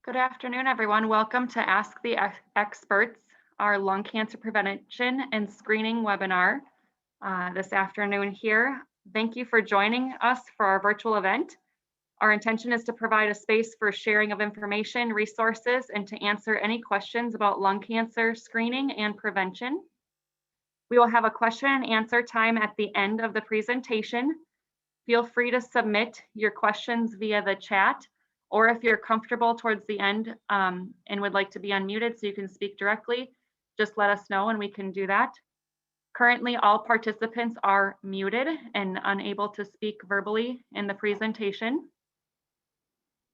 Good afternoon, everyone. Welcome to Ask the Experts, our lung cancer prevention and screening webinar this afternoon here. Thank you for joining us for our virtual event. Our intention is to provide a space for sharing of information, resources, and to answer any questions about lung cancer screening and prevention. We will have a question and answer time at the end of the presentation. Feel free to submit your questions via the chat, or if you're comfortable towards the end and would like to be unmuted so you can speak directly, just let us know and we can do that. Currently, all participants are muted and unable to speak verbally in the presentation.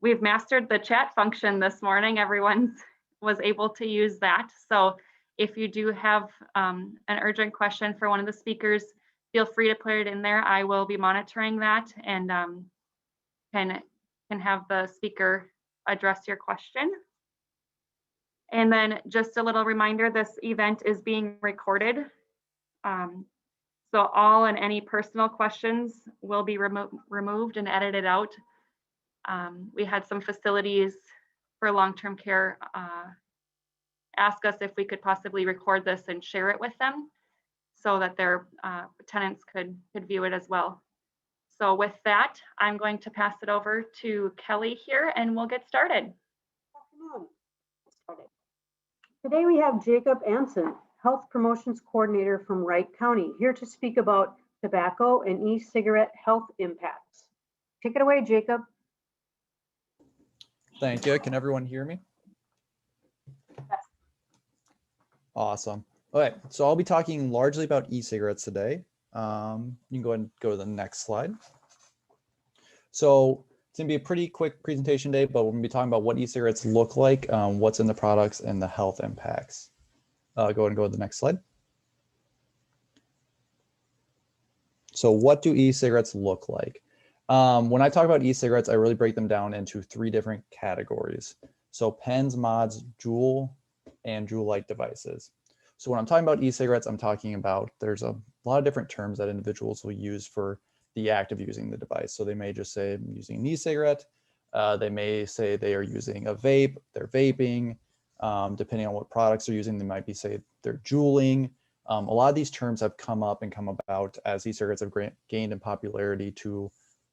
We've mastered the chat function this morning. Everyone was able to use that. So if you do have an urgent question for one of the speakers, feel free to put it in there. I will be monitoring that and can have the speaker address your question. And then just a little reminder, this event is being recorded. So all and any personal questions will be removed and edited out. We had some facilities for long-term care ask us if we could possibly record this and share it with them so that their tenants could view it as well. So with that, I'm going to pass it over to Kelly here and we'll get started. Today we have Jacob Anson, Health Promotions Coordinator from Wright County, here to speak about tobacco and e-cigarette health impacts. Take it away, Jacob. Thank you. Can everyone hear me? Yes. Awesome. All right, so I'll be talking largely about e-cigarettes today. You can go ahead and go to the next slide. So it's gonna be a pretty quick presentation today, but we're gonna be talking about what e-cigarettes look like, what's in the products, and the health impacts. Go ahead and go to the next slide. So what do e-cigarettes look like? When I talk about e-cigarettes, I really break them down into three different categories. So pens, mods, Juul, and Juul-like devices. So when I'm talking about e-cigarettes, I'm talking about there's a lot of different terms that individuals will use for the act of using the device. So they may just say I'm using an e-cigarette. They may say they are using a vape, they're vaping. Depending on what products they're using, they might be say they're juuling. A lot of these terms have come up and come about as e-cigarettes have gained in popularity to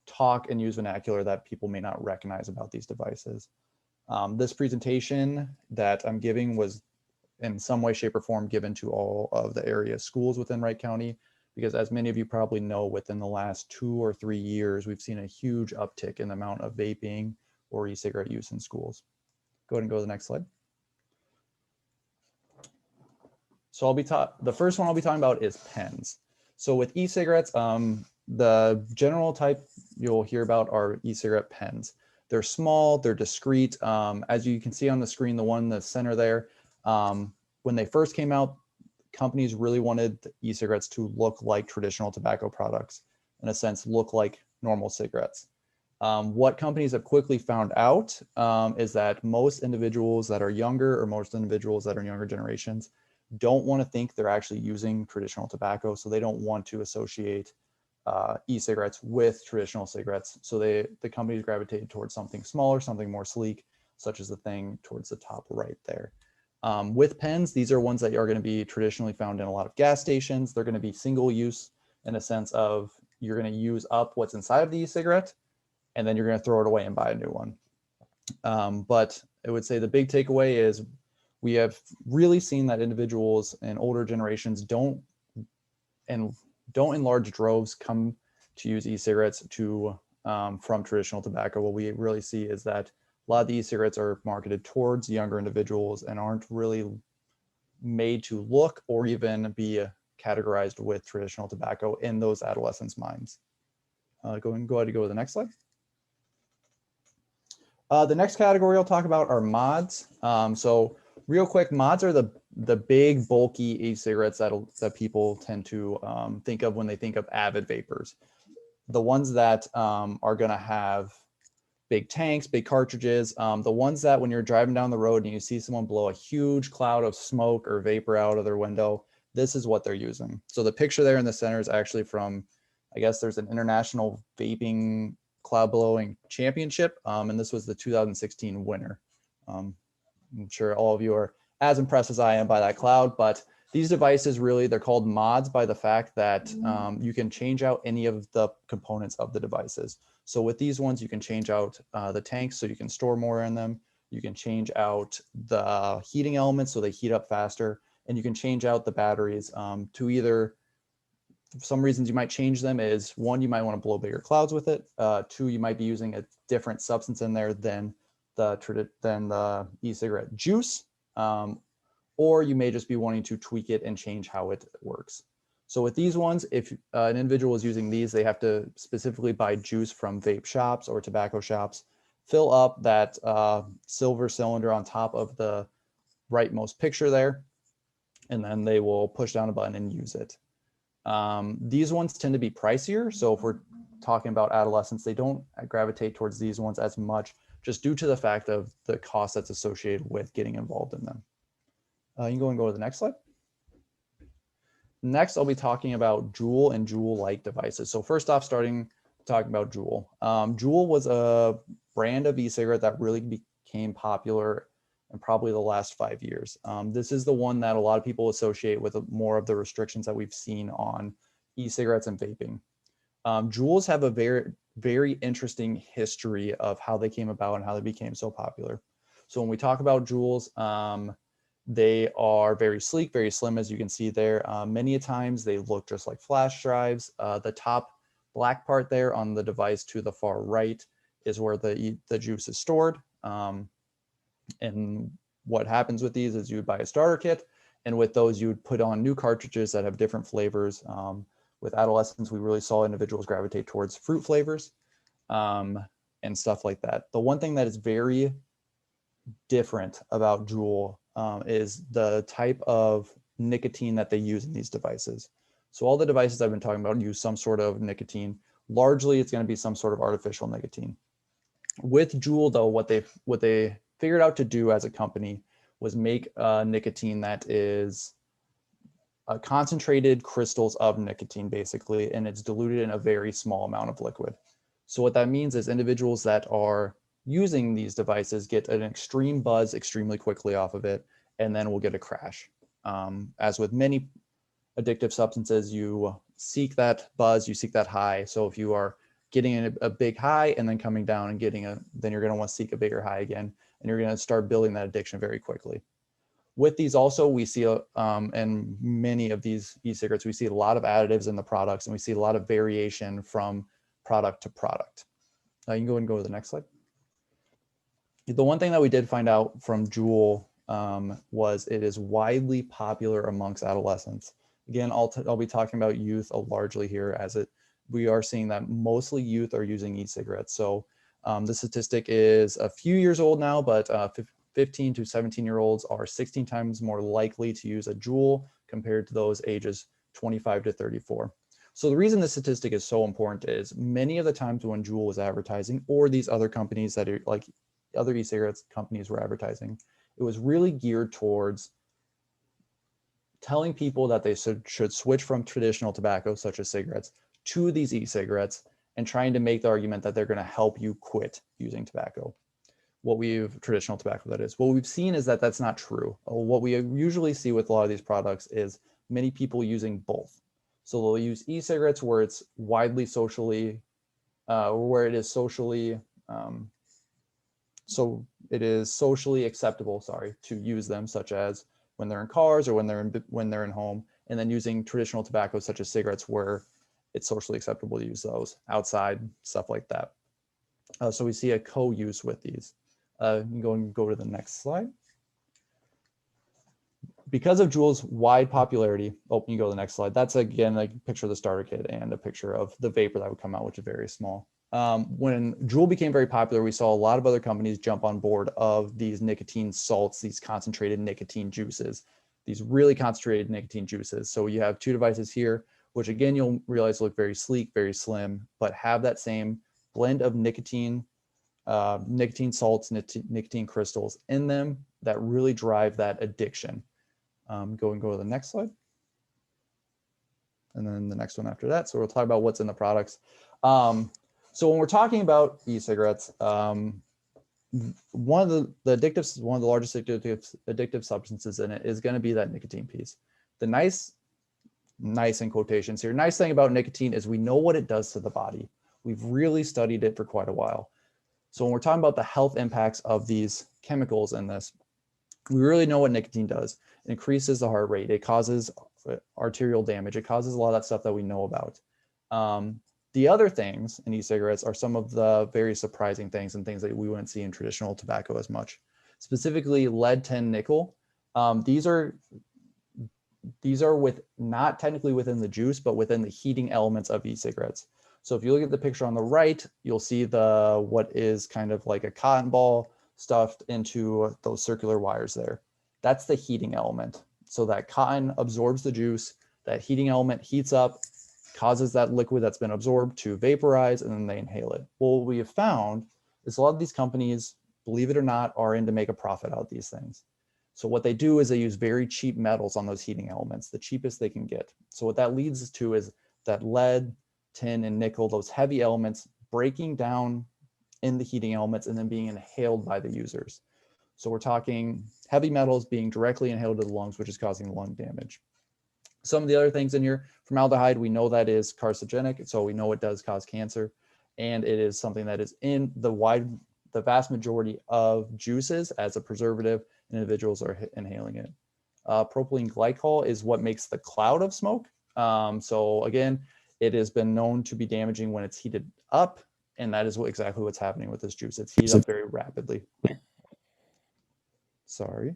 talk and use vernacular that people may not recognize about these devices. This presentation that I'm giving was in some way, shape, or form given to all of the area schools within Wright County, because as many of you probably know, within the last 2 or 3 years, we've seen a huge uptick in the amount of vaping or e-cigarette use in schools. Go ahead and go to the next slide. So the first one I'll be talking about is pens. So with e-cigarettes, the general type you'll hear about are e-cigarette pens. They're small, they're discreet. As you can see on the screen, the one in the center there, when they first came out, companies really wanted e-cigarettes to look like traditional tobacco products, in a sense, look like normal cigarettes. What companies have quickly found out is that most individuals that are younger, or most individuals that are in younger generations, don't want to think they're actually using traditional tobacco, so they don't want to associate e-cigarettes with traditional cigarettes. So the companies gravitated towards something smaller, something more sleek, such as the thing towards the top right there. With pens, these are ones that are going to be traditionally found in a lot of gas stations. They're going to be single use in a sense of you're going to use up what's inside of the e-cigarette, and then you're going to throw it away and buy a new one. But I would say the big takeaway is we have really seen that individuals in older generations don't in large droves come to use e-cigarettes from traditional tobacco. What we really see is that a lot of the e-cigarettes are marketed towards younger individuals and aren't really made to look or even be categorized with traditional tobacco in those adolescents' minds. Go ahead and go to the next slide. The next category I'll talk about are mods. So real quick, mods are the big bulky e-cigarettes that people tend to think of when they think of avid vapors. The ones that are going to have big tanks, big cartridges, the ones that when you're driving down the road and you see someone blow a huge cloud of smoke or vapor out of their window, this is what they're using. So the picture there in the center is actually from, I guess there's an international vaping cloud blowing championship, and this was the 2016 winner. I'm sure all of you are as impressed as I am by that cloud, but these devices really, they're called mods by the fact that you can change out any of the components of the devices. So with these ones, you can change out the tanks so you can store more in them. You can change out the heating elements so they heat up faster, and you can change out the batteries to either, some reasons you might change them is one, you might want to blow bigger clouds with it. Two, you might be using a different substance in there than the e-cigarette juice. Or you may just be wanting to tweak it and change how it works. So with these ones, if an individual is using these, they have to specifically buy juice from vape shops or tobacco shops, fill up that silver cylinder on top of the rightmost picture there, and then they will push down a button and use it. These ones tend to be pricier. So if we're talking about adolescents, they don't gravitate towards these ones as much, just due to the fact of the cost that's associated with getting involved in them. You can go to the next slide. Next, I'll be talking about Juul and Juul-like devices. So first off, starting talking about Juul. Juul was a brand of e-cigarette that really became popular in probably the last 5 years. This is the one that a lot of people associate with more of the restrictions that we've seen on e-cigarettes and vaping. Juuls have a very, very interesting history of how they came about and how they became so popular. So when we talk about Juuls, they are very sleek, very slim, as you can see there. Many a times they look just like flash drives. The top black part there on the device to the far right is where the juice is stored. And what happens with these is you would buy a starter kit, and with those you would put on new cartridges that have different flavors. With adolescents, we really saw individuals gravitate towards fruit flavors and stuff like that. The one thing that is very different about Juul is the type of nicotine that they use in these devices. So all the devices I've been talking about use some sort of nicotine. Largely, it's going to be some sort of artificial nicotine. With Juul, though, what they figured out to do as a company was make nicotine that is concentrated crystals of nicotine, basically, and it's diluted in a very small amount of liquid. So what that means is individuals that are using these devices get an extreme buzz extremely quickly off of it, and then will get a crash. As with many addictive substances, you seek that buzz, you seek that high. So if you are getting a big high and then coming down and then you're going to want to seek a bigger high again, and you're going to start building that addiction very quickly. With these also, we see, in many of these e-cigarettes, we see a lot of additives in the products, and we see a lot of variation from product to product. You can go to the next slide. The one thing that we did find out from Juul was it is widely popular amongst adolescents. Again, I'll be talking about youth largely here, as we are seeing that mostly youth are using e-cigarettes. So the statistic is a few years old now, but 15 to 17-year-olds are 16 times more likely to use a Juul compared to those ages 25 to 34. So the reason this statistic is so important is many of the times when Juul was advertising, or these other companies that are like other e-cigarettes companies were advertising, it was really geared towards telling people that they should switch from traditional tobacco, such as cigarettes, to these e-cigarettes, and trying to make the argument that they're going to help you quit using tobacco. Traditional tobacco, that is. What we've seen is that that's not true. What we usually see with a lot of these products is many people using both. So they'll use e-cigarettes where it's widely socially, where it is socially, so it is socially acceptable, to use them, such as when they're in cars or when they're in home, and then using traditional tobacco such as cigarettes where it's socially acceptable to use those outside, stuff like that. So we see a co-use with these. You can go to the next slide. Because of Juul's wide popularity, you go to the next slide. That's again a picture of the starter kit and a picture of the vapor that would come out, which is very small. When Juul became very popular, we saw a lot of other companies jump on board of these nicotine salts, these concentrated nicotine juices, these really concentrated nicotine juices. So you have two devices here, which again, you'll realize look very sleek, very slim, but have that same blend of nicotine salts, nicotine crystals in them that really drive that addiction. Go to the next slide. And then the next one after that. So we'll talk about what's in the products. So when we're talking about e-cigarettes, one of the addictives, one of the largest addictive substances in it is going to be that nicotine piece. The nice in quotations here, nice thing about nicotine is we know what it does to the body. We've really studied it for quite a while. So when we're talking about the health impacts of these chemicals in this, we really know what nicotine does. It increases the heart rate. It causes arterial damage. It causes a lot of that stuff that we know about. The other things in e-cigarettes are some of the very surprising things and things that we wouldn't see in traditional tobacco as much. Specifically lead, tin, nickel. These are with not technically within the juice, but within the heating elements of e-cigarettes. So if you look at the picture on the right, you'll see what is kind of like a cotton ball stuffed into those circular wires there. That's the heating element. So that cotton absorbs the juice, that heating element heats up, causes that liquid that's been absorbed to vaporize, and then they inhale it. Well, what we have found is a lot of these companies, believe it or not, are in to make a profit out of these things. So what they do is they use very cheap metals on those heating elements, the cheapest they can get. So what that leads us to is that lead, tin, and nickel, those heavy elements, breaking down in the heating elements and then being inhaled by the users. So we're talking heavy metals being directly inhaled to the lungs, which is causing lung damage. Some of the other things in here, formaldehyde, we know that is carcinogenic, so we know it does cause cancer, and it is something that is in the vast majority of juices as a preservative, and individuals are inhaling it. Propylene glycol is what makes the cloud of smoke. So again, it has been known to be damaging when it's heated up, and that is exactly what's happening with this juice. It's heated up very rapidly. Sorry.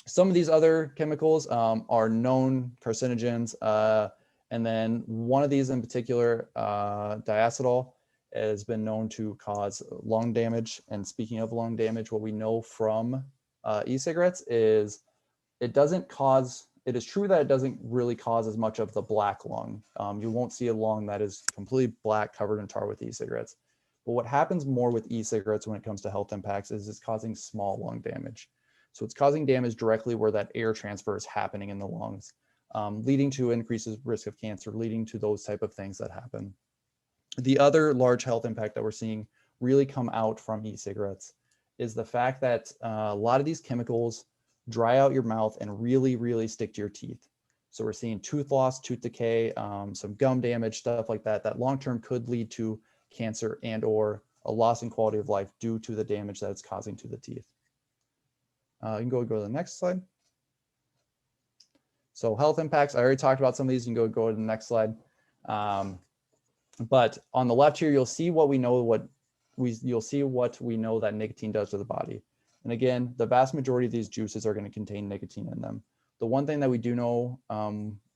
Some of these other chemicals are known carcinogens. And then one of these in particular, diacetyl, has been known to cause lung damage. And speaking of lung damage, what we know from e-cigarettes is it is true that it doesn't really cause as much of the black lung. You won't see a lung that is completely black covered in tar with e-cigarettes. But what happens more with e-cigarettes when it comes to health impacts is it's causing small lung damage. So it's causing damage directly where that air transfer is happening in the lungs, leading to increases risk of cancer, leading to those type of things that happen. The other large health impact that we're seeing really come out from e-cigarettes is the fact that a lot of these chemicals dry out your mouth and really, really stick to your teeth. So we're seeing tooth loss, tooth decay, some gum damage, stuff like that, that long-term could lead to cancer and or a loss in quality of life due to the damage that it's causing to the teeth. You can go to the next slide. So health impacts, I already talked about some of these. You can go to the next slide. But on the left here, you'll see what we know, that nicotine does to the body. And again, the vast majority of these juices are going to contain nicotine in them. The one thing that we do know,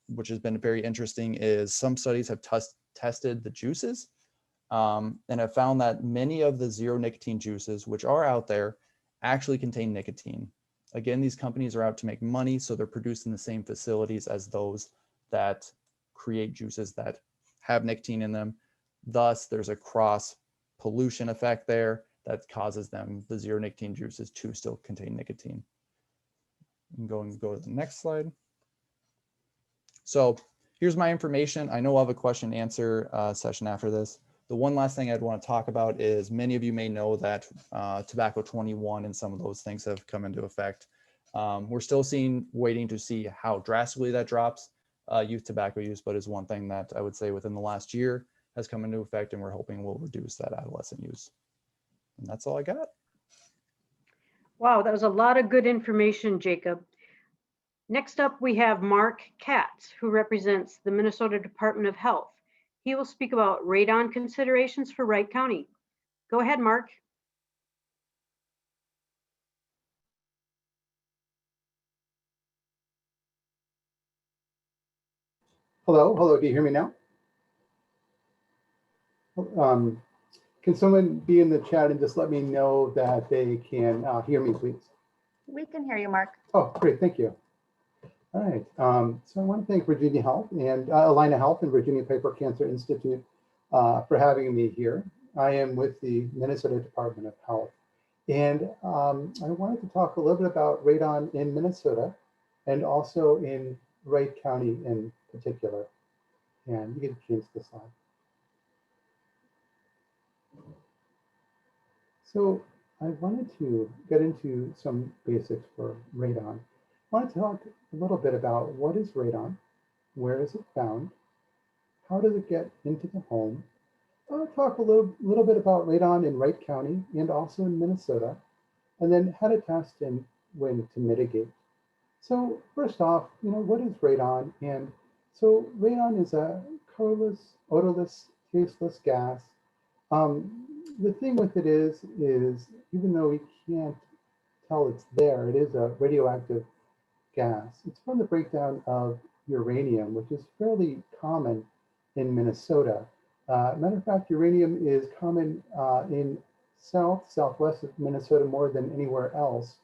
which has been very interesting, is some studies have tested the juices and have found that many of the zero nicotine juices, which are out there, actually contain nicotine. Again, these companies are out to make money, so they're produced in the same facilities as those that create juices that have nicotine in them. Thus, there's a cross pollution effect there that causes the zero nicotine juices to still contain nicotine. You can go to the next slide. So here's my information. I know I'll have a question and answer session after this. The one last thing I'd want to talk about is many of you may know that Tobacco 21 and some of those things have come into effect. We're still waiting to see how drastically that drops youth tobacco use, but is one thing that I would say within the last year has come into effect, and we're hoping will reduce that adolescent use. And that's all I got. Wow, that was a lot of good information, Jacob. Next up, we have Mark Katz, who represents the Minnesota Department of Health. He will speak about radon considerations for Wright County. Go ahead, Mark. Hello, do you hear me now? Can someone be in the chat and just let me know that they can hear me, please? We can hear you, Mark. Oh, great, thank you. All right, so I want to thank Virginia Health and Allina Health and Virginia Piper Cancer Institute for having me here. I am with the Minnesota Department of Health. And I wanted to talk a little bit about radon in Minnesota and also in Wright County in particular. And you can change the slide. So I wanted to get into some basics for radon. I want to talk a little bit about what is radon, where is it found, how does it get into the home. I'll talk a little bit about radon in Wright County and also in Minnesota, and then how to test and when to mitigate. So first off, what is radon? And so radon is a colorless, odorless, tasteless gas. The thing with it is even though we can't tell it's there, it is a radioactive gas. It's from the breakdown of uranium, which is fairly common in Minnesota. Matter of fact, uranium is common in southwest of Minnesota more than anywhere else.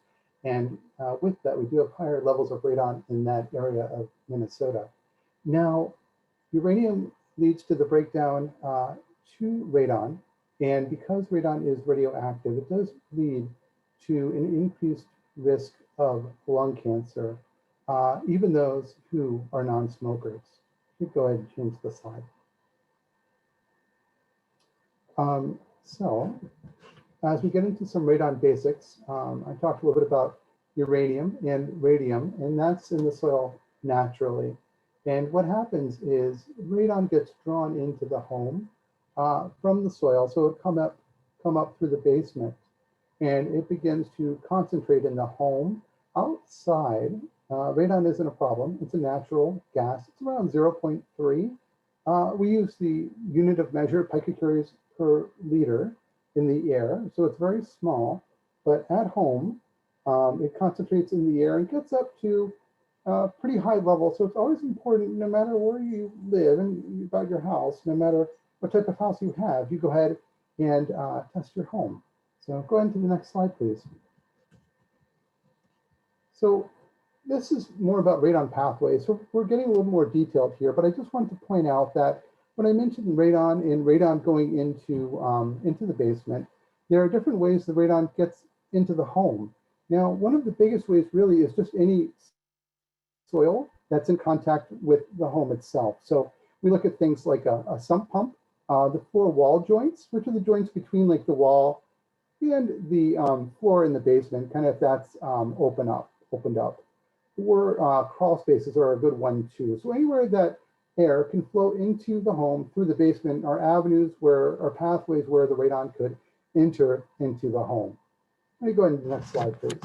And with that, we do have higher levels of radon in that area of Minnesota. Now, uranium leads to the breakdown to radon. And because radon is radioactive, it does lead to an increased risk of lung cancer, even those who are non-smokers. You go ahead and change the slide. So as we get into some radon basics, I talked a little bit about uranium and radium, and that's in the soil naturally. And what happens is radon gets drawn into the home from the soil, so it come up through the basement, and it begins to concentrate in the home. Outside, radon isn't a problem. It's a natural gas. It's around 0.3. We use the unit of measure, picocuries per liter in the air, so it's very small. But at home, it concentrates in the air and gets up to pretty high level. So it's always important, no matter where you live and about your house, no matter what type of house you have, you go ahead and test your home. So go ahead to the next slide, please. So this is more about radon pathways. So we're getting a little more detailed here, but I just wanted to point out that when I mentioned radon and radon going into the basement, there are different ways the radon gets into the home. Now, one of the biggest ways really is just any soil that's in contact with the home itself. So we look at things like a sump pump, the floor wall joints, which are the joints between like the wall and the floor in the basement, kind of if that's opened up. Or crawl spaces are a good one too. So anywhere that air can flow into the home through the basement are avenues or pathways where the radon could enter into the home. Let me go ahead to the next slide, please.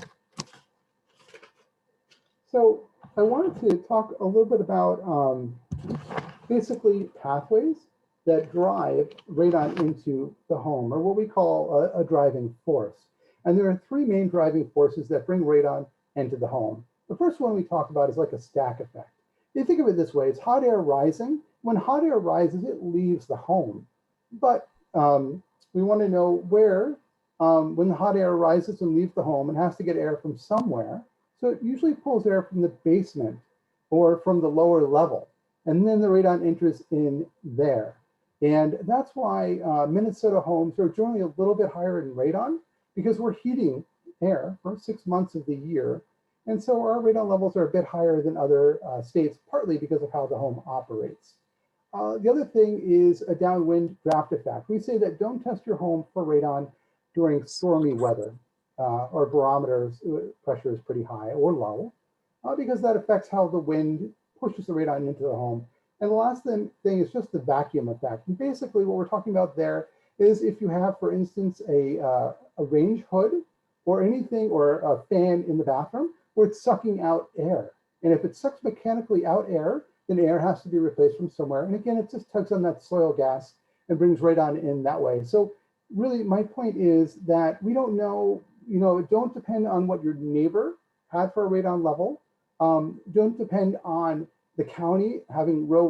So I wanted to talk a little bit about basically pathways that drive radon into the home, or what we call a driving force. And there are three main driving forces that bring radon into the home. The first one we talk about is like a stack effect. You think of it this way, it's hot air rising. When hot air rises, it leaves the home. But we want to know where, when the hot air rises and leaves the home, it has to get air from somewhere. So it usually pulls air from the basement or from the lower level. And then the radon enters in there. And that's why Minnesota homes are generally a little bit higher in radon, because we're heating air for 6 months of the year. And so our radon levels are a bit higher than other states, partly because of how the home operates. The other thing is a downwind draft effect. We say that don't test your home for radon during stormy weather or barometer pressure is pretty high or low, because that affects how the wind pushes the radon into the home. And the last thing is just the vacuum effect. And basically what we're talking about there is if you have, for instance, a range hood or anything, or a fan in the bathroom where it's sucking out air. And if it sucks mechanically out air, then air has to be replaced from somewhere. And again, it just tugs on that soil gas and brings radon in that way. So really my point is that we don't know, don't depend on what your neighbor had for a radon level. Don't depend on the county having low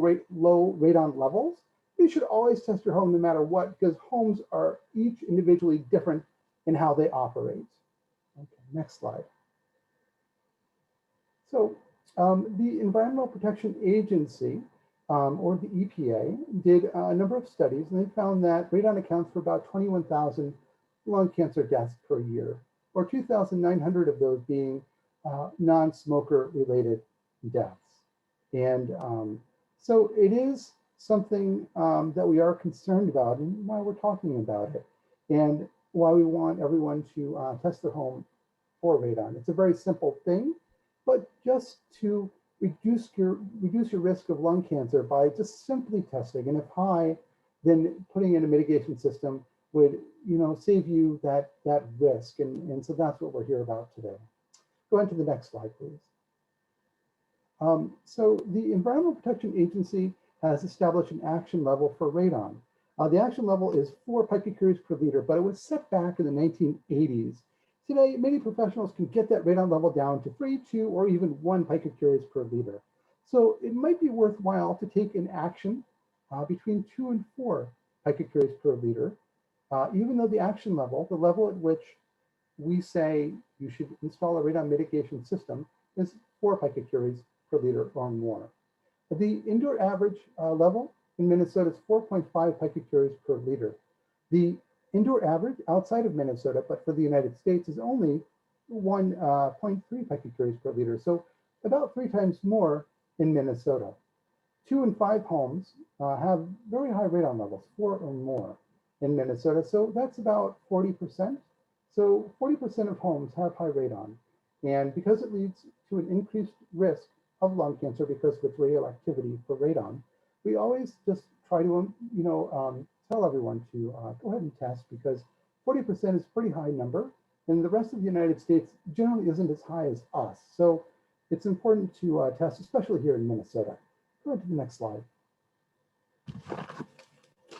radon levels. You should always test your home no matter what, because homes are each individually different in how they operate. Okay, next slide. So the Environmental Protection Agency, or the EPA, did a number of studies, and they found that radon accounts for about 21,000 lung cancer deaths per year, or 2,900 of those being non-smoker related deaths. And so it is something that we are concerned about, and why we're talking about it. And why we want everyone to test their home for radon. It's a very simple thing, but just to reduce your risk of lung cancer by just simply testing. And if high, then putting in a mitigation system would, save you that risk. And so that's what we're here about today. Go on to the next slide, please. So the Environmental Protection Agency has established an action level for radon. The action level is 4 picocuries per liter, but it was set back in the 1980s. Today, many professionals can get that radon level down to 3, 2, or even 1 picocuries per liter. So it might be worthwhile to take an action between 2 and 4 picocuries per liter, even though the action level, the level at which we say you should install a radon mitigation system, is 4 picocuries per liter or more. The indoor average level in Minnesota is 4.5 picocuries per liter. The indoor average outside of Minnesota, but for the United States, is only 1.3 picocuries per liter. So about 3 times more in Minnesota. 2 and 5 homes have very high radon levels, 4 or more in Minnesota. So that's about 40%. So 40% of homes have high radon. And because it leads to an increased risk of lung cancer because of its radioactivity for radon, we always just try to, tell everyone to go ahead and test, because 40% is a pretty high number, and the rest of the United States generally isn't as high as us. So it's important to test, especially here in Minnesota. Go ahead to the next slide.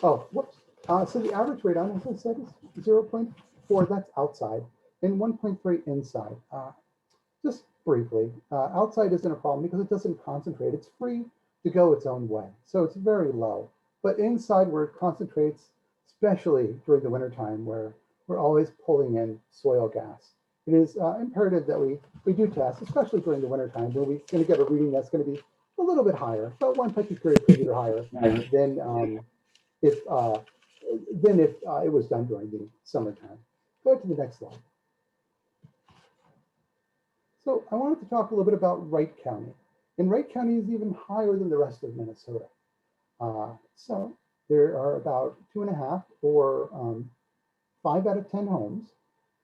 Oh, whoops. So the average radon, as I said, is 0.4, that's outside, and 1.3 inside. Just briefly, outside isn't a problem because it doesn't concentrate. It's free to go its own way. So it's very low. But inside, where it concentrates, especially during the wintertime, where we're always pulling in soil gas, it is imperative that we do test, especially during the wintertime, where we're going to get a reading that's going to be a little bit higher, about 1 picocurie per liter higher than if it was done during the summertime. Go to the next slide. So I wanted to talk a little bit about Wright County. And Wright County is even higher than the rest of Minnesota. So there are about 2.5 or 5 out of 10 homes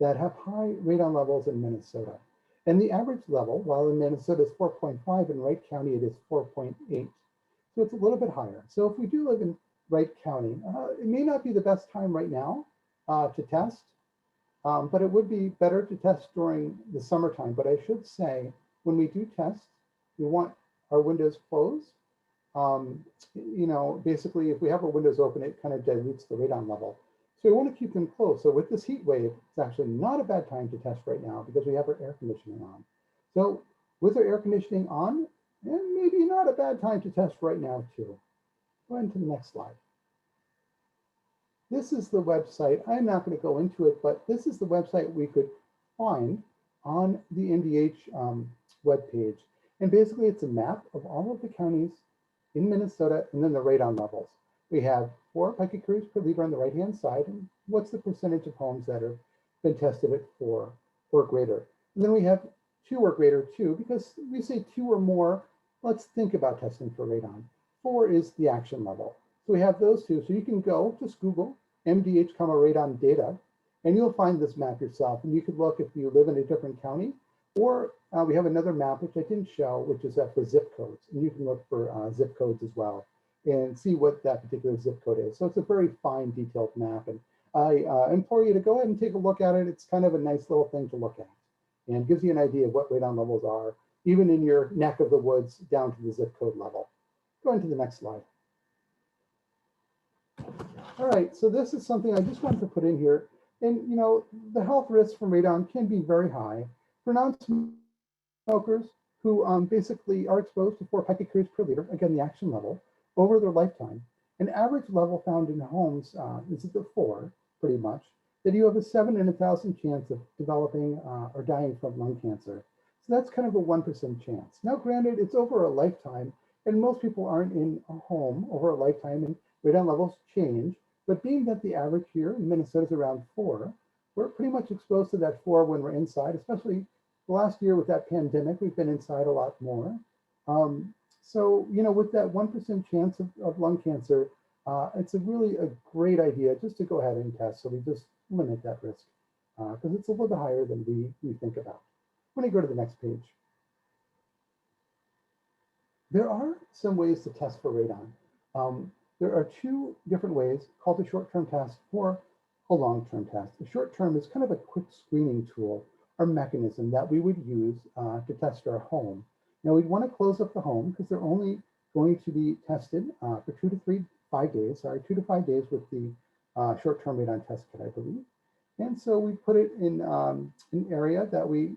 that have high radon levels in Minnesota. And the average level, while in Minnesota is 4.5, in Wright County it is 4.8. So it's a little bit higher. So if we do live in Wright County, it may not be the best time right now to test, but it would be better to test during the summertime. But I should say, when we do test, we want our windows closed. Basically, if we have our windows open, it kind of dilutes the radon level. So we want to keep them closed. So with this heat wave, it's actually not a bad time to test right now because we have our air conditioning on. So with our air conditioning on, and maybe not a bad time to test right now too. Go ahead to the next slide. This is the website. I'm not going to go into it, but this is the website we could find on the NDH webpage. And basically, it's a map of all of the counties in Minnesota and then the radon levels. We have 4 picocuries per liter on the right-hand side, and what's the percentage of homes that have been tested at 4 or greater. And then we have 2 or greater too, because we say 2 or more, let's think about testing for radon. 4 is the action level. So we have those 2. So you can go, just Google MDH, radon data, and you'll find this map yourself. And you could look if you live in a different county, or we have another map, which I didn't show, which is for zip codes. And you can look for zip codes as well and see what that particular zip code is. So it's a very fine, detailed map. And I implore you to go ahead and take a look at it. It's kind of a nice little thing to look at and gives you an idea of what radon levels are, even in your neck of the woods down to the zip code level. Go into the next slide. All right, so this is something I just wanted to put in here. And the health risks from radon can be very high. For non-smokers who basically are exposed to 4 picocuries per liter, again, the action level, over their lifetime, an average level found in homes is at the 4, pretty much, that you have a 7 in 1,000 chance of developing or dying from lung cancer. So that's kind of a 1% chance. Now, granted, it's over a lifetime, and most people aren't in a home over a lifetime, and radon levels change. But being that the average here in Minnesota is around 4, we're pretty much exposed to that 4 when we're inside, especially the last year with that pandemic, we've been inside a lot more. So, with that 1% chance of lung cancer, it's really a great idea just to go ahead and test. So we just limit that risk because it's a little bit higher than we think about. When I go to the next page, there are some ways to test for radon. There are two different ways called a short-term test or a long-term test. A short-term is kind of a quick screening tool or mechanism that we would use to test our home. Now we'd want to close up the home because they're only going to be tested for 2 to 5 days with the short-term radon test kit, I believe. And so we put it in an area that we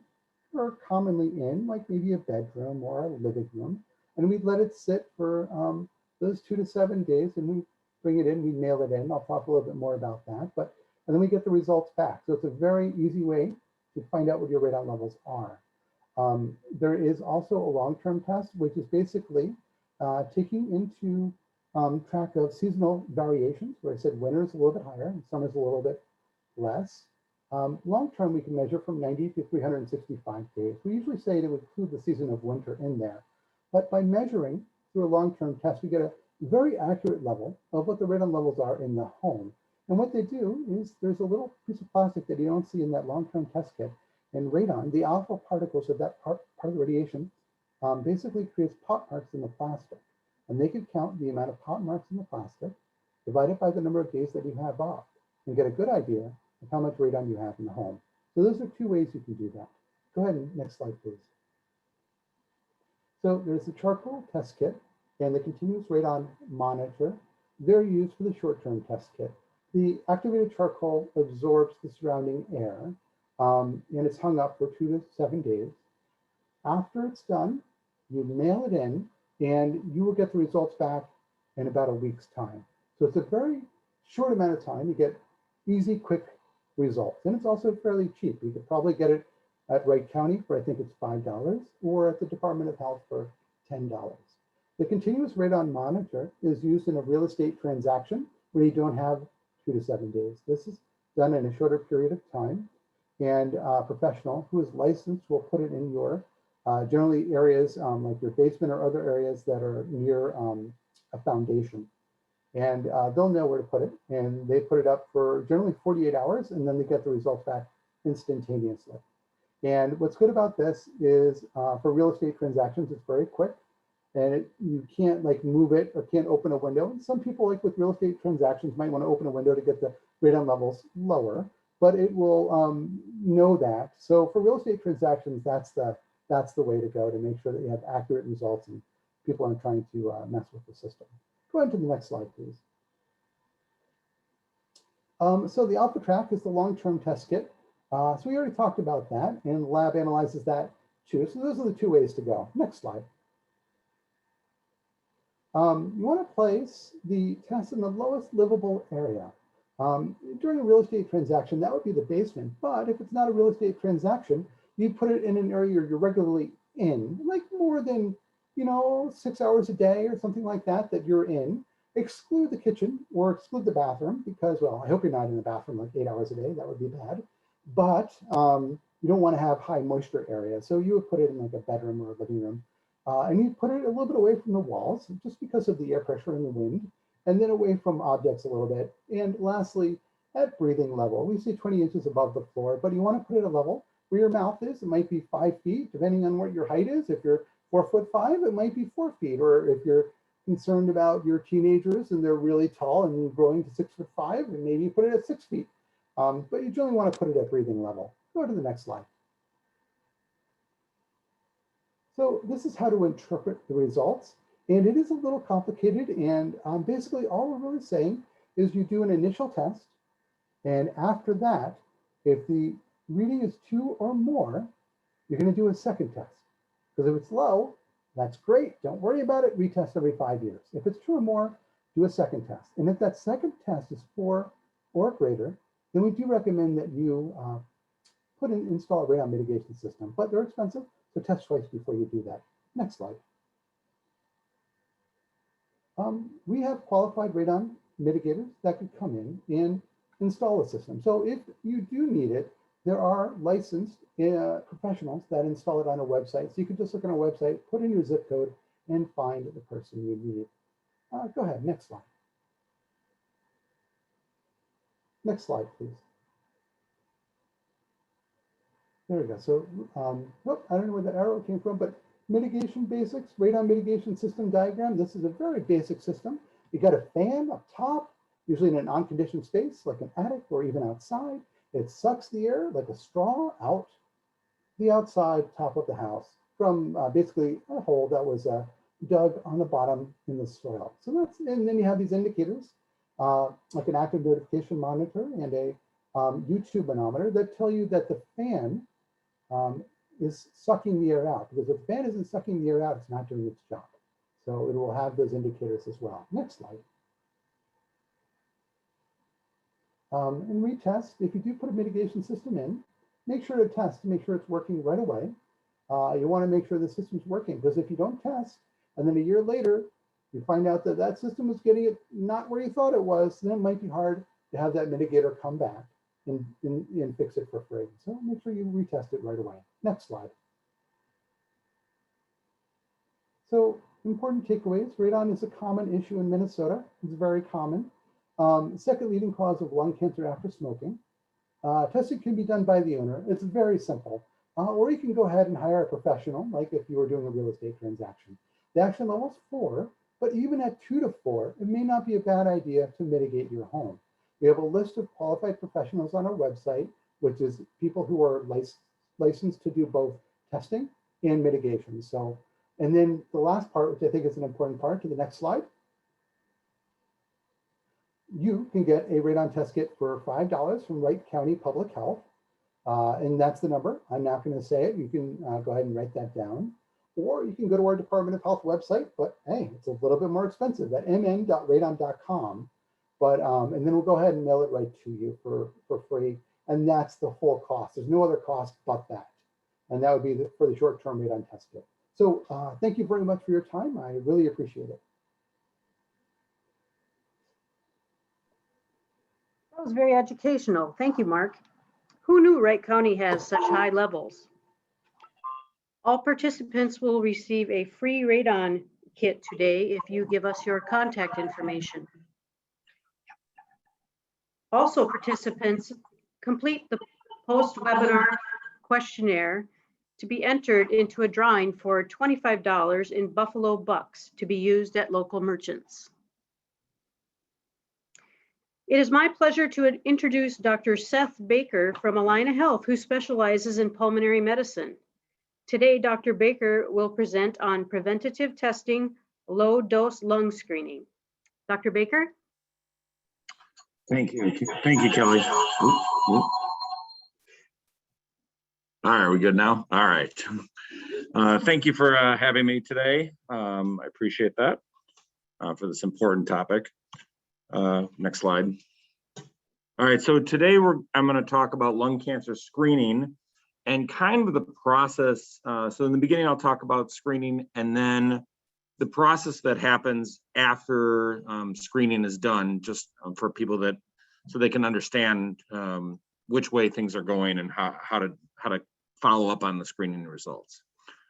are commonly in, like maybe a bedroom or a living room. And we'd let it sit for those 2 to 7 days, and we bring it in, we mail it in. I'll talk a little bit more about that, and then we get the results back. So it's a very easy way to find out what your radon levels are. There is also a long-term test, which is basically taking into track of seasonal variations, where I said winter is a little bit higher and summer is a little bit less. Long-term, we can measure from 90 to 365 days. We usually say to include the season of winter in there. But by measuring through a long-term test, we get a very accurate level of what the radon levels are in the home. And what they do is there's a little piece of plastic that you don't see in that long-term test kit. And radon, the alpha particles of that part of the radiation, basically creates pot marks in the plastic. And they can count the amount of pot marks in the plastic, divided by the number of days that you have off, and get a good idea of how much radon you have in the home. So those are two ways you can do that. Go ahead and next slide, please. So there's the charcoal test kit and the continuous radon monitor. They're used for the short-term test kit. The activated charcoal absorbs the surrounding air, and it's hung up for 2 to 7 days. After it's done, you mail it in, and you will get the results back in about a week's time. So it's a very short amount of time. You get easy, quick results, and it's also fairly cheap. You could probably get it at Wright County for, I think it's $5, or at the Department of Health for $10. The continuous radon monitor is used in a real estate transaction where you don't have 2 to 7 days. This is done in a shorter period of time, and a professional who is licensed will put it in your generally areas like your basement or other areas that are near a foundation. And they'll know where to put it, and they put it up for generally 48 hours, and then they get the results back instantaneously. And what's good about this is for real estate transactions, it's very quick, and you can't like move it or can't open a window. And some people, like with real estate transactions, might want to open a window to get the radon levels lower, but it will know that. So for real estate transactions, that's the way to go to make sure that you have accurate results and people aren't trying to mess with the system. Go ahead to the next slide, please. So the Alpha Track is the long-term test kit. So we already talked about that, and the lab analyzes that too. So those are the two ways to go. Next slide. You want to place the test in the lowest livable area. During a real estate transaction, that would be the basement. But if it's not a real estate transaction, you put it in an area you're regularly in, like more than 6 hours a day or something like that you're in. Exclude the kitchen or exclude the bathroom because, well, I hope you're not in the bathroom like 8 hours a day. That would be bad. But you don't want to have high moisture areas. So you would put it in like a bedroom or a living room. And you put it a little bit away from the walls just because of the air pressure and the wind, and then away from objects a little bit. And lastly, at breathing level, we say 20 inches above the floor, but you want to put it at a level where your mouth is. It might be 5 feet, depending on what your height is. If you're 4'5", it might be 4 feet. Or if you're concerned about your teenagers and they're really tall and growing to 6'5", and maybe you put it at 6 feet. But you generally want to put it at breathing level. Go to the next slide. So this is how to interpret the results. And it is a little complicated. And basically all we're really saying is you do an initial test. And after that, if the reading is 2 or more, you're going to do a second test. Because if it's low, that's great. Don't worry about it. Retest every 5 years. If it's 2 or more, do a second test. And if that second test is 4 or greater, then we do recommend that you install a radon mitigation system. But they're expensive, so test twice before you do that. Next slide. We have qualified radon mitigators that could come in and install a system. So if you do need it, there are licensed professionals that install it on a website. So you can just look on a website, put in your zip code, and find the person you need. Go ahead, next slide. Next slide, please. There we go. So, whoop, I don't know where that arrow came from, but mitigation basics, radon mitigation system diagram. This is a very basic system. You got a fan up top, usually in an unconditioned space, like an attic or even outside. It sucks the air like a straw out the outside top of the house from basically a hole that was dug on the bottom in the soil. So that's, and then you have these indicators, like an active notification monitor and a YouTube manometer that tell you that the fan is sucking the air out, because if the fan isn't sucking the air out, it's not doing its job. So it will have those indicators as well. Next slide. And retest, if you do put a mitigation system in, make sure to test to make sure it's working right away. You want to make sure the system's working, because if you don't test, and then a year later, you find out that that system was getting it not where you thought it was, then it might be hard to have that mitigator come back and fix it for free. So make sure you retest it right away. Next slide. So important takeaways. Radon is a common issue in Minnesota. It's very common. Second leading cause of lung cancer after smoking. Testing can be done by the owner. It's very simple. Or you can go ahead and hire a professional, like if you were doing a real estate transaction. The action level is 4, but even at 2 to 4, it may not be a bad idea to mitigate your home. We have a list of qualified professionals on our website, which is people who are licensed to do both testing and mitigation. So, and then the last part, which I think is an important part, to the next slide. You can get a radon test kit for $5 from Wright County Public Health. And that's the number. I'm not going to say it. You can go ahead and write that down. Or you can go to our Department of Health website, but hey, it's a little bit more expensive at mn.radon.com. But, and then we'll go ahead and mail it right to you for free. And that's the whole cost. There's no other cost but that. And that would be for the short-term radon test kit. So thank you very much for your time. I really appreciate it. That was very educational. Thank you, Mark. Who knew Wright County has such high levels? All participants will receive a free radon kit today if you give us your contact information. Also, participants complete the post-webinar questionnaire to be entered into a drawing for $25 in Buffalo Bucks to be used at local merchants. It is my pleasure to introduce Dr. Seth Baker from Allina Health, who specializes in pulmonary medicine. Today, Dr. Baker will present on preventative testing, low-dose lung screening. Dr. Baker? Thank you. Thank you, Kelly. Oop, oop. All right, are we good now? All right. Thank you for having me today. I appreciate that for this important topic. Next slide. All right, so today I'm going to talk about lung cancer screening and kind of the process. So in the beginning, I'll talk about screening, and then the process that happens after screening is done, just for people that, so they can understand which way things are going and how to follow up on the screening results.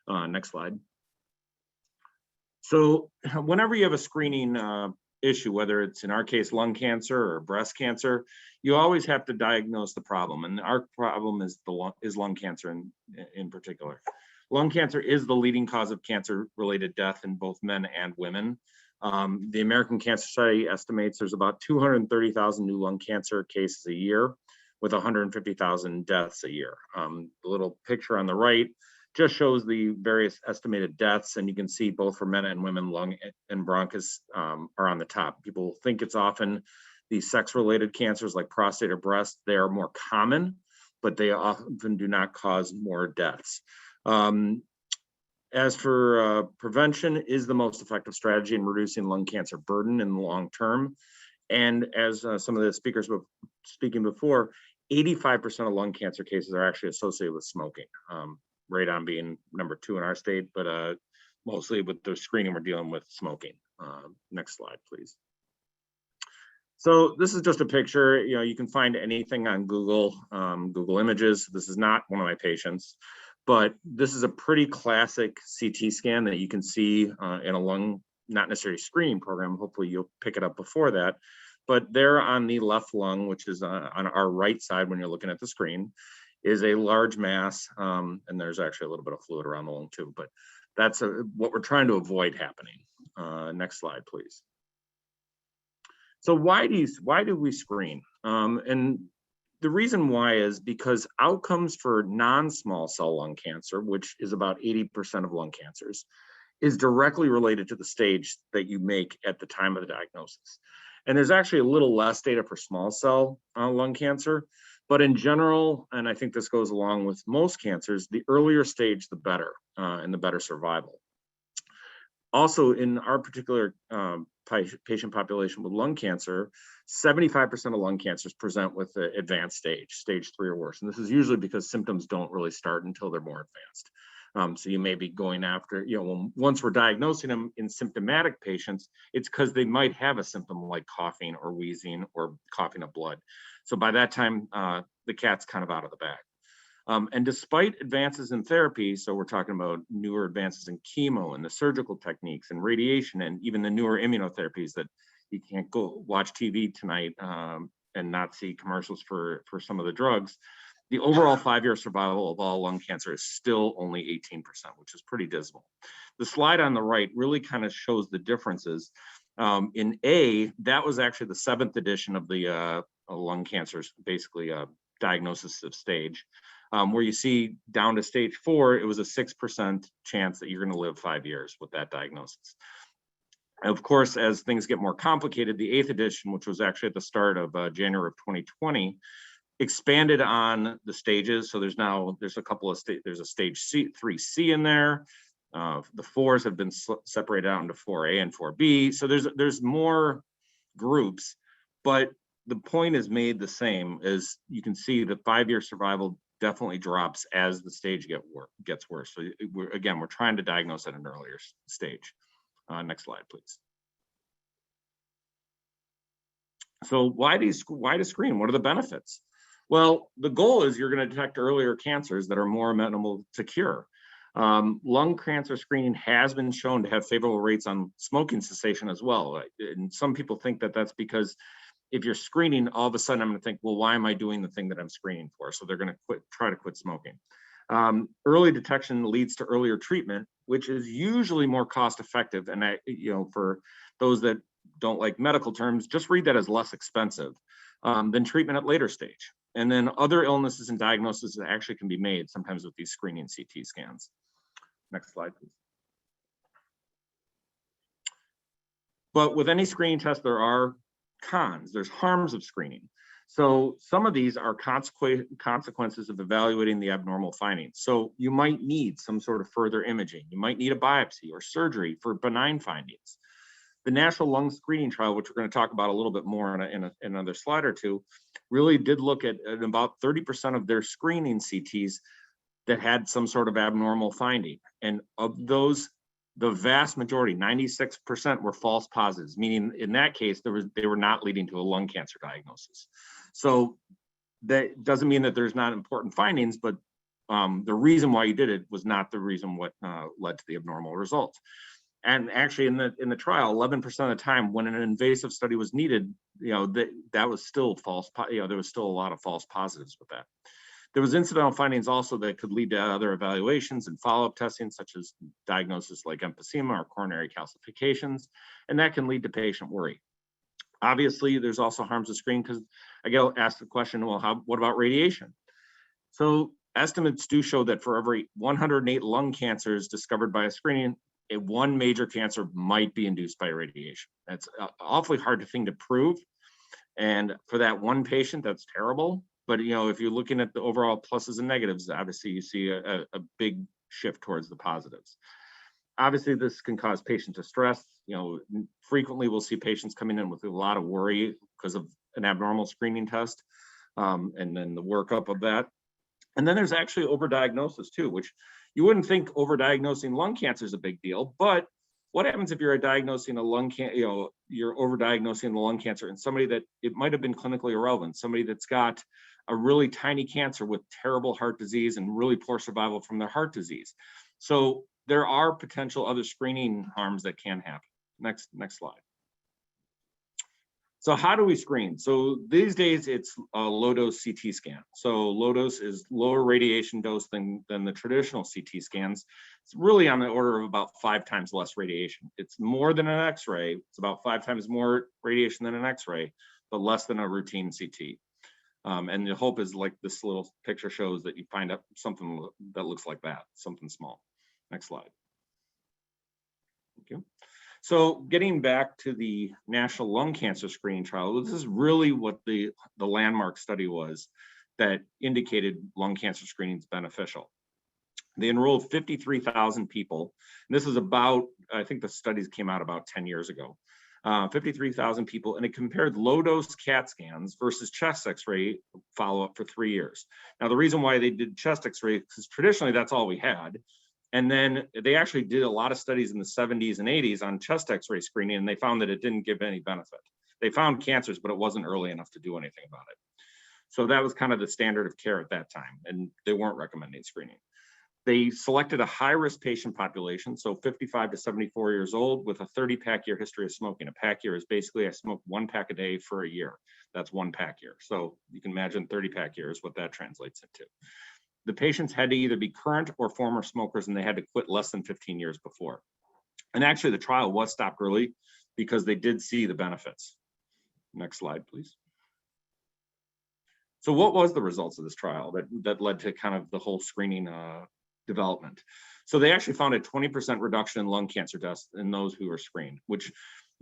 Next slide. So whenever you have a screening issue, whether it's in our case lung cancer or breast cancer, you always have to diagnose the problem, and our problem is lung cancer in particular. Lung cancer is the leading cause of cancer-related death in both men and women. The American Cancer Society estimates there's about 230,000 new lung cancer cases a year, with 150,000 deaths a year. The little picture on the right just shows the various estimated deaths, and you can see both for men and women, lung and bronchus are on the top. People think it's often the sex-related cancers like prostate or breast. They are more common, but they often do not cause more deaths. As for prevention is the most effective strategy in reducing lung cancer burden in the long term. And as some of the speakers were speaking before, 85% of lung cancer cases are actually associated with smoking. Radon being number 2 in our state, but mostly with the screening, we're dealing with smoking. Next slide, please. So this is just a picture. You know, you can find anything on Google, Google Images. This is not one of my patients, but this is a pretty classic CT scan that you can see in a lung, not necessarily screening program. Hopefully you'll pick it up before that. But there on the left lung, which is on our right side when you're looking at the screen, is a large mass, and there's actually a little bit of fluid around the lung too, but that's what we're trying to avoid happening. Next slide, please. So why do we screen? And the reason why is because outcomes for non-small cell lung cancer, which is about 80% of lung cancers, is directly related to the stage that you make at the time of the diagnosis. And there's actually a little less data for small cell lung cancer, but in general, and I think this goes along with most cancers, the earlier stage, the better, and the better survival. Also, in our particular patient population with lung cancer, 75% of lung cancers present with the advanced stage 3 or worse. And this is usually because symptoms don't really start until they're more advanced. So you may be going after, once we're diagnosing them in symptomatic patients, it's because they might have a symptom like coughing or wheezing or coughing up blood. So by that time, the cat's kind of out of the bag. And despite advances in therapy, so we're talking about newer advances in chemo and the surgical techniques and radiation and even the newer immunotherapies that you can't go watch TV tonight and not see commercials for some of the drugs, the overall 5-year survival of all lung cancer is still only 18%, which is pretty dismal. The slide on the right really kind of shows the differences. In A, that was actually the 7th edition of the lung cancers, basically diagnosis of stage. Where you see down to stage 4, it was a 6% chance that you're going to live 5 years with that diagnosis. Of course, as things get more complicated, the 8th edition, which was actually at the start of January of 2020, expanded on the stages. So there's a couple of there's a stage 3C in there. The 4s have been separated out into 4A and 4B. So there's more groups, but the point is made the same. As you can see, the 5-year survival definitely drops as the stage gets worse. So we're trying to diagnose at an earlier stage. Next slide, please. So why to screen? What are the benefits? Well, the goal is you're going to detect earlier cancers that are more amenable to cure. Lung cancer screening has been shown to have favorable rates on smoking cessation as well. And some people think that that's because if you're screening, all of a sudden I'm going to think, well, why am I doing the thing that I'm screening for? So they're going to try to quit smoking. Early detection leads to earlier treatment, which is usually more cost effective. And for those that don't like medical terms, just read that as less expensive than treatment at later stage. And then other illnesses and diagnoses that actually can be made sometimes with these screening CT scans. Next slide, please. But with any screening test, there are cons, there's harms of screening. So some of these are consequences of evaluating the abnormal findings. So you might need some sort of further imaging. You might need a biopsy or surgery for benign findings. The National Lung Screening Trial, which we're going to talk about a little bit more in another slide or two, really did look at about 30% of their screening CTs that had some sort of abnormal finding. And of those, the vast majority, 96%, were false positives, meaning in that case, they were not leading to a lung cancer diagnosis. So that doesn't mean that there's not important findings, but the reason why you did it was not the reason what led to the abnormal results. And actually in the trial, 11% of the time when an invasive study was needed, that was still false, there was still a lot of false positives with that. There was incidental findings also that could lead to other evaluations and follow-up testing, such as diagnosis like emphysema or coronary calcifications, and that can lead to patient worry. Obviously, there's also harms of screening because I get asked the question, well, what about radiation? So estimates do show that for every 108 lung cancers discovered by a screening, one major cancer might be induced by radiation. That's an awfully hard thing to prove. And for that one patient, that's terrible. But if you're looking at the overall pluses and negatives, obviously you see a big shift towards the positives. Obviously, this can cause patient distress. Frequently we'll see patients coming in with a lot of worry because of an abnormal screening test, and then the workup of that. And then there's actually overdiagnosis too, which you wouldn't think overdiagnosing lung cancer is a big deal, but what happens if you're diagnosing a lung cancer, you're overdiagnosing the lung cancer in somebody that it might have been clinically irrelevant, somebody that's got a really tiny cancer with terrible heart disease and really poor survival from their heart disease. So there are potential other screening harms that can happen. Next slide. So how do we screen? So these days it's a low dose CT scan. So low dose is lower radiation dose than the traditional CT scans. It's really on the order of about 5 times less radiation. It's more than an X-ray. It's about 5 times more radiation than an X-ray, but less than a routine CT. And the hope is, like this little picture shows, that you find out something that looks like that, something small. Next slide. Thank you. So getting back to the National Lung Cancer Screening Trial, this is really what the landmark study was that indicated lung cancer screening is beneficial. They enrolled 53,000 people. And this is about, I think the studies came out about 10 years ago. 53,000 people, and it compared low-dose CAT scans versus chest X-ray follow-up for 3 years. Now, the reason why they did chest X-ray, because traditionally that's all we had. And then they actually did a lot of studies in the 70s and 80s on chest X-ray screening, and they found that it didn't give any benefit. They found cancers, but it wasn't early enough to do anything about it. So that was kind of the standard of care at that time, and they weren't recommending screening. They selected a high-risk patient population, so 55 to 74 years old with a 30-pack year history of smoking. A pack year is basically I smoke 1 pack a day for a year. That's 1 pack year. So you can imagine 30-pack years, what that translates into. The patients had to either be current or former smokers, and they had to quit less than 15 years before. And actually the trial was stopped early because they did see the benefits. Next slide, please. So what was the results of this trial that led to kind of the whole screening development? So they actually found a 20% reduction in lung cancer deaths in those who were screened, which,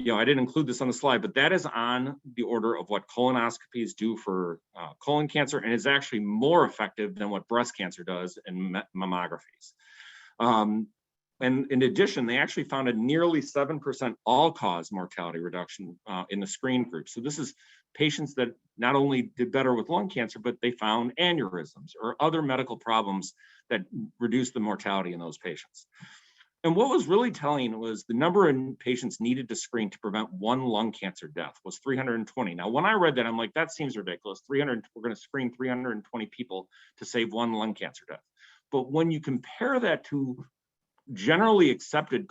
I didn't include this on the slide, but that is on the order of what colonoscopies do for colon cancer, and is actually more effective than what breast cancer does in mammographies. And in addition, they actually found a nearly 7% all-cause mortality reduction in the screen group. So this is patients that not only did better with lung cancer, but they found aneurysms or other medical problems that reduced the mortality in those patients. And what was really telling was the number of patients needed to screen to prevent 1 lung cancer death was 320. Now, when I read that, I'm like, that seems ridiculous. We're going to screen 320 people to save 1 lung cancer death. But when you compare that to generally accepted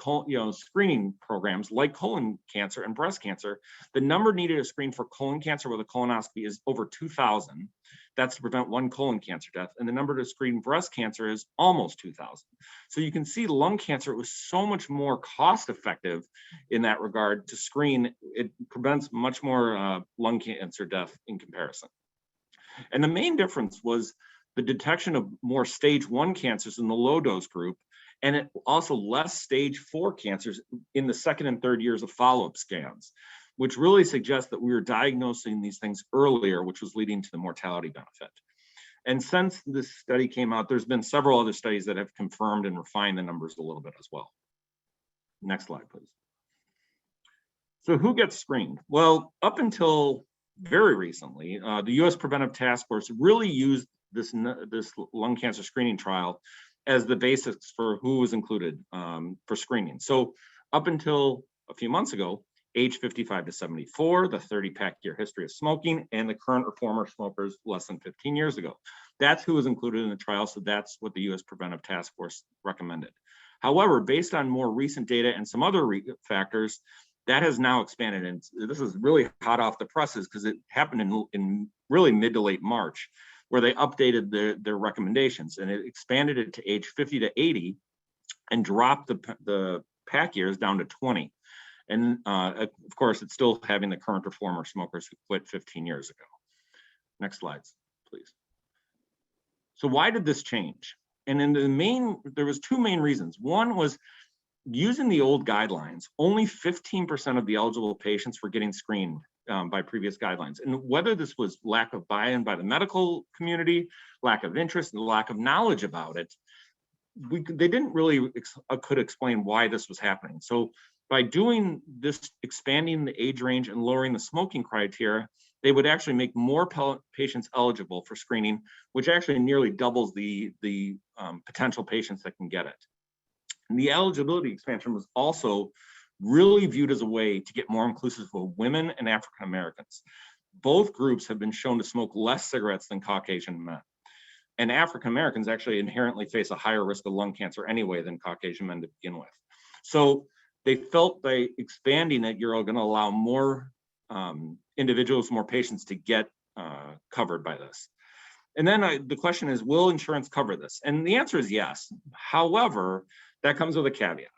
screening programs like colon cancer and breast cancer, the number needed to screen for colon cancer with a colonoscopy is over 2,000. That's to prevent 1 colon cancer death. And the number to screen breast cancer is almost 2,000. So you can see lung cancer was so much more cost effective in that regard to screen. It prevents much more lung cancer death in comparison. And the main difference was the detection of more stage 1 cancers in the low dose group, and it also less stage 4 cancers in the 2nd and 3rd years of follow-up scans, which really suggests that we were diagnosing these things earlier, which was leading to the mortality benefit. And since this study came out, there's been several other studies that have confirmed and refined the numbers a little bit as well. Next slide, please. So who gets screened? Well, up until very recently, the U.S. Preventive Task Force really used this lung cancer screening trial as the basis for who was included for screening. So up until a few months ago, age 55 to 74, the 30-pack year history of smoking, and the current or former smokers less than 15 years ago. That's who was included in the trial, so that's what the U.S. Preventive Task Force recommended. However, based on more recent data and some other factors, that has now expanded, and this is really hot off the presses because it happened in really mid to late March, where they updated their recommendations, and it expanded it to age 50 to 80 and dropped the pack years down to 20. And of course, it's still having the current or former smokers who quit 15 years ago. Next slides, please. So why did this change? And there was 2 main reasons. One was using the old guidelines, only 15% of the eligible patients were getting screened by previous guidelines. And whether this was lack of buy-in by the medical community, lack of interest, and lack of knowledge about it, they didn't really could explain why this was happening. So by doing this, expanding the age range and lowering the smoking criteria, they would actually make more patients eligible for screening, which actually nearly doubles the potential patients that can get it. And the eligibility expansion was also really viewed as a way to get more inclusive of women and African Americans. Both groups have been shown to smoke less cigarettes than Caucasian men. And African Americans actually inherently face a higher risk of lung cancer anyway than Caucasian men to begin with. So they felt by expanding it, you're going to allow more individuals, more patients to get covered by this. And then the question is, will insurance cover this? And the answer is yes. However, that comes with a caveat.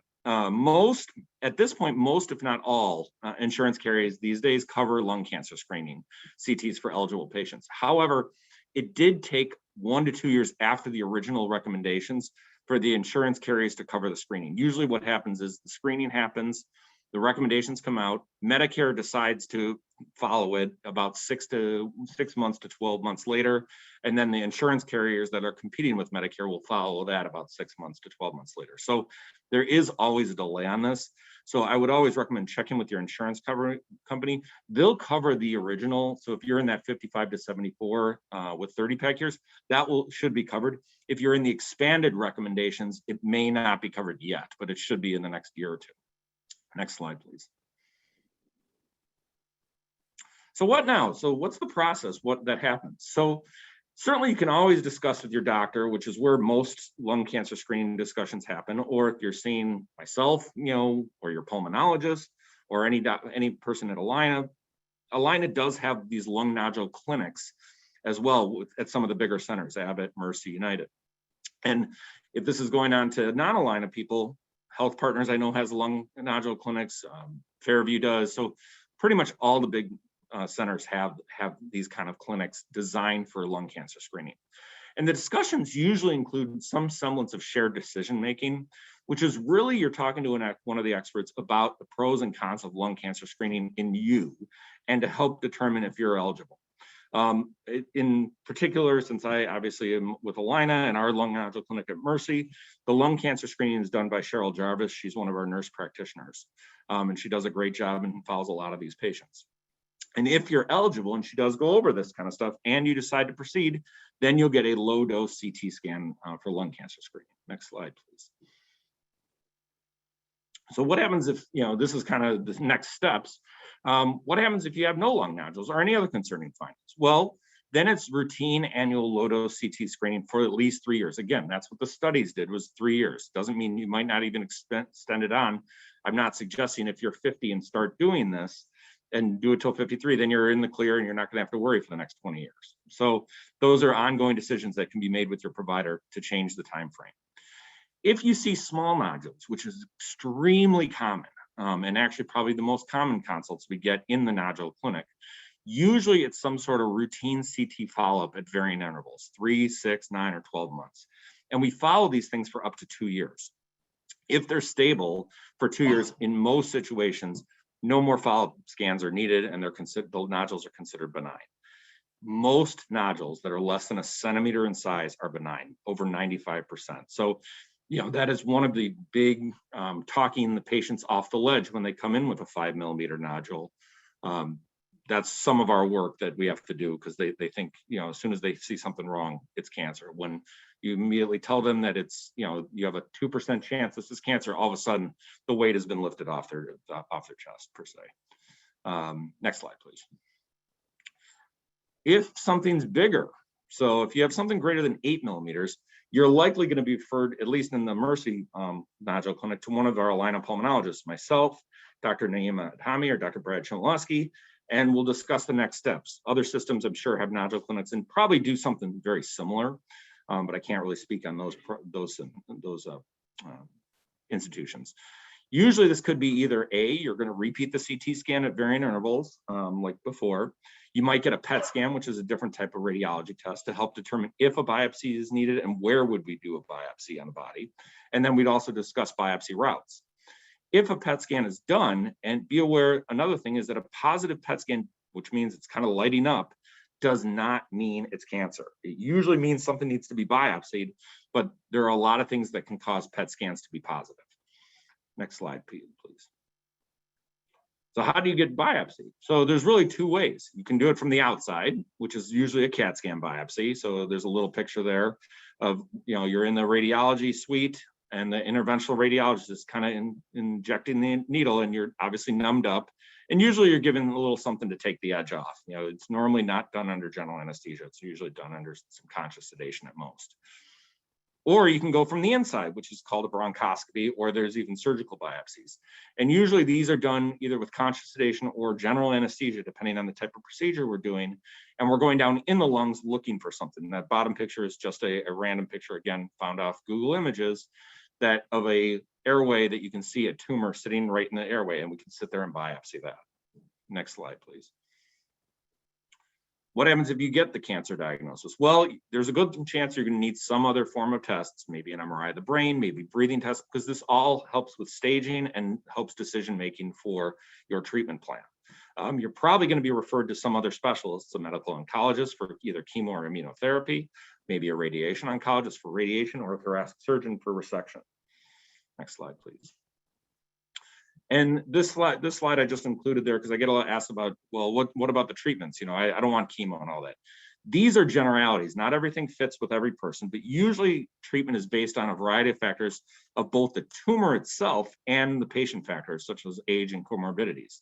At this point, most, if not all, insurance carriers these days cover lung cancer screening CTs for eligible patients. However, it did take 1 to 2 years after the original recommendations for the insurance carriers to cover the screening. Usually what happens is the screening happens, the recommendations come out, Medicare decides to follow it about 6 months to 12 months later, and then the insurance carriers that are competing with Medicare will follow that about 6 months to 12 months later. So there is always a delay on this. So I would always recommend checking with your insurance company. They'll cover the original. So if you're in that 55 to 74 with 30 pack years, that should be covered. If you're in the expanded recommendations, it may not be covered yet, but it should be in the next year or two. Next slide, please. So what now? So what's the process? What that happens? So certainly you can always discuss with your doctor, which is where most lung cancer screening discussions happen, or if you're seeing myself, or your pulmonologist, or any person at Allina. Allina does have these lung nodule clinics as well at some of the bigger centers, Abbott, Mercy, United. And if this is going on to non-Allina people, Health Partners I know has lung nodule clinics, Fairview does. So pretty much all the big centers have these kind of clinics designed for lung cancer screening. And the discussions usually include some semblance of shared decision-making, which is really you're talking to one of the experts about the pros and cons of lung cancer screening in you and to help determine if you're eligible. In particular, since I obviously am with Allina and our lung nodule clinic at Mercy, the lung cancer screening is done by Cheryl Jarvis. She's one of our nurse practitioners, and she does a great job and follows a lot of these patients. And if you're eligible, and she does go over this kind of stuff, and you decide to proceed, then you'll get a low dose CT scan for lung cancer screening. Next slide, please. So what happens if, this is kind of the next steps. What happens if you have no lung nodules or any other concerning findings? Well, then it's routine annual low dose CT screening for at least 3 years. Again, that's what the studies did, was 3 years. Doesn't mean you might not even extend it on. I'm not suggesting if you're 50 and start doing this and do it till 53, then you're in the clear and you're not gonna have to worry for the next 20 years. So those are ongoing decisions that can be made with your provider to change the time frame. If you see small nodules, which is extremely common, and actually probably the most common consults we get in the nodule clinic, usually it's some sort of routine CT follow-up at varying intervals, 3, 6, 9, or 12 months. And we follow these things for up to 2 years. If they're stable for 2 years, in most situations, no more follow-up scans are needed, and the nodules are considered benign. Most nodules that are less than a centimeter in size are benign, over 95%. So, that is one of the big talking the patients off the ledge when they come in with a 5 millimeter nodule. That's some of our work that we have to do, because they think, as soon as they see something wrong, it's cancer. When you immediately tell them that it's, you have a 2% chance this is cancer, all of a sudden the weight has been lifted off their chest per se. Next slide, please. If something's bigger, so if you have something greater than 8 millimeters, you're likely going to be referred, at least in the Mercy nodule clinic, to one of our Allina pulmonologists, myself, Dr. Naima Adhami, or Dr. Brad Chmielewski, and we'll discuss the next steps. Other systems, I'm sure, have nodule clinics and probably do something very similar, but I can't really speak on those institutions. Usually this could be either A, you're going to repeat the CT scan at varying intervals, like before. You might get a PET scan, which is a different type of radiology test to help determine if a biopsy is needed and where would we do a biopsy on the body. And then we'd also discuss biopsy routes. If a PET scan is done, and be aware, another thing is that a positive PET scan, which means it's kind of lighting up, does not mean it's cancer. It usually means something needs to be biopsied, but there are a lot of things that can cause PET scans to be positive. Next slide, please. So how do you get biopsy? So there's really 2 ways. You can do it from the outside, which is usually a CAT scan biopsy. So there's a little picture there of, you're in the radiology suite and the interventional radiologist is kind of injecting the needle, and you're obviously numbed up. And usually you're given a little something to take the edge off. It's normally not done under general anesthesia. It's usually done under some conscious sedation at most. Or you can go from the inside, which is called a bronchoscopy, or there's even surgical biopsies. And usually these are done either with conscious sedation or general anesthesia, depending on the type of procedure we're doing. And we're going down in the lungs looking for something. That bottom picture is just a random picture, again, found off Google Images, that of a airway that you can see a tumor sitting right in the airway, and we can sit there and biopsy that. Next slide, please. What happens if you get the cancer diagnosis? Well, there's a good chance you're going to need some other form of tests, maybe an MRI of the brain, maybe breathing tests, because this all helps with staging and helps decision-making for your treatment plan. You're probably going to be referred to some other specialists, a medical oncologist for either chemo or immunotherapy, maybe a radiation oncologist for radiation, or a thoracic surgeon for resection. Next slide, please. And this slide I just included there because I get a lot asked about, well, what about the treatments? You know, I don't want chemo and all that. These are generalities. Not everything fits with every person, but usually treatment is based on a variety of factors of both the tumor itself and the patient factors, such as age and comorbidities.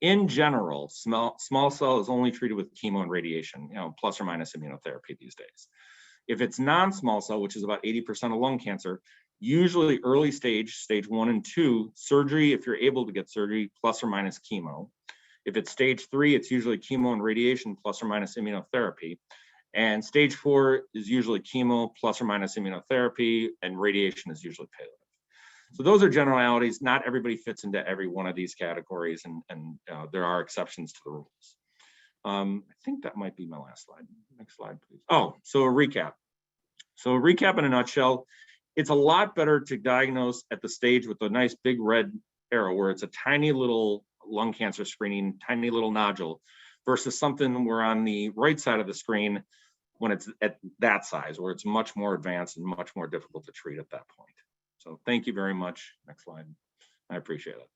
In general, small cell is only treated with chemo and radiation, you know, plus or minus immunotherapy these days. If it's non-small cell, which is about 80% of lung cancer, usually early stage 1 and 2, surgery, if you're able to get surgery, plus or minus chemo. If it's stage 3, it's usually chemo and radiation plus or minus immunotherapy. And stage 4 is usually chemo plus or minus immunotherapy, and radiation is usually palliative. So those are generalities. Not everybody fits into every one of these categories, and there are exceptions to the rules. I think that might be my last slide. Next slide, please. Oh, so a recap. So a recap in a nutshell, it's a lot better to diagnose at the stage with a nice big red arrow where it's a tiny little lung cancer screening, tiny little nodule, versus something where on the right side of the screen when it's at that size, where it's much more advanced and much more difficult to treat at that point. So thank you very much. Next slide. I appreciate it.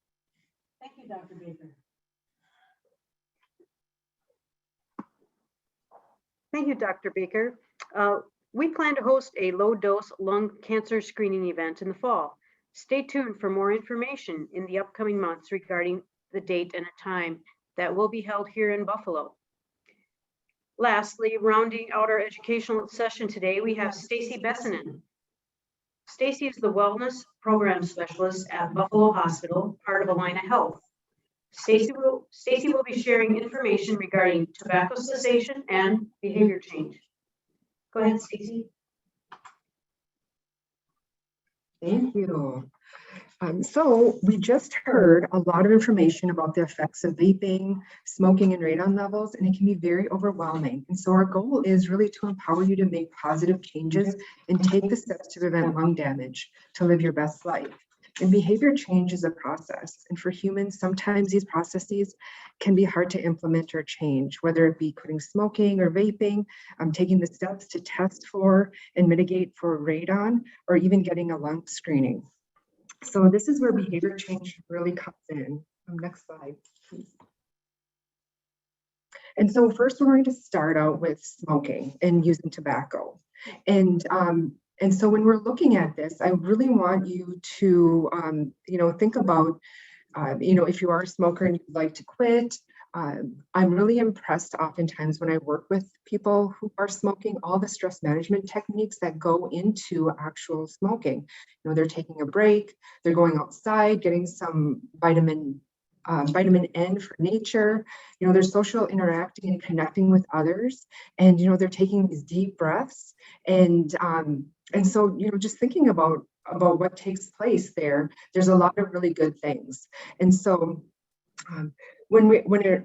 Thank you, Dr. Baker. Thank you, Dr. Baker. We plan to host a low-dose lung cancer screening event in the fall. Stay tuned for more information in the upcoming months regarding the date and a time that will be held here in Buffalo. Lastly, rounding out our educational session today, we have Stacy Bessinen. Stacy is the Wellness Program Specialist at Buffalo Hospital, part of Allina Health. Stacy will be sharing information regarding tobacco cessation and behavior change. Go ahead, Stacy. Thank you. So we just heard a lot of information about the effects of vaping, smoking, and radon levels, and it can be very overwhelming. And so our goal is really to empower you to make positive changes and take the steps to prevent lung damage, to live your best life. And behavior change is a process. And for humans, sometimes these processes can be hard to implement or change, whether it be quitting smoking or vaping, taking the steps to test for and mitigate for radon, or even getting a lung screening. So this is where behavior change really comes in. Next slide, please. And so first we're going to start out with smoking and using tobacco. And so when we're looking at this, I really want you to, think about, if you are a smoker and you'd like to quit. I'm really impressed oftentimes when I work with people who are smoking, all the stress management techniques that go into actual smoking. They're taking a break, they're going outside, getting some vitamin N for nature, they're social interacting and connecting with others, and they're taking these deep breaths, and so just thinking about what takes place there's a lot of really good things. And so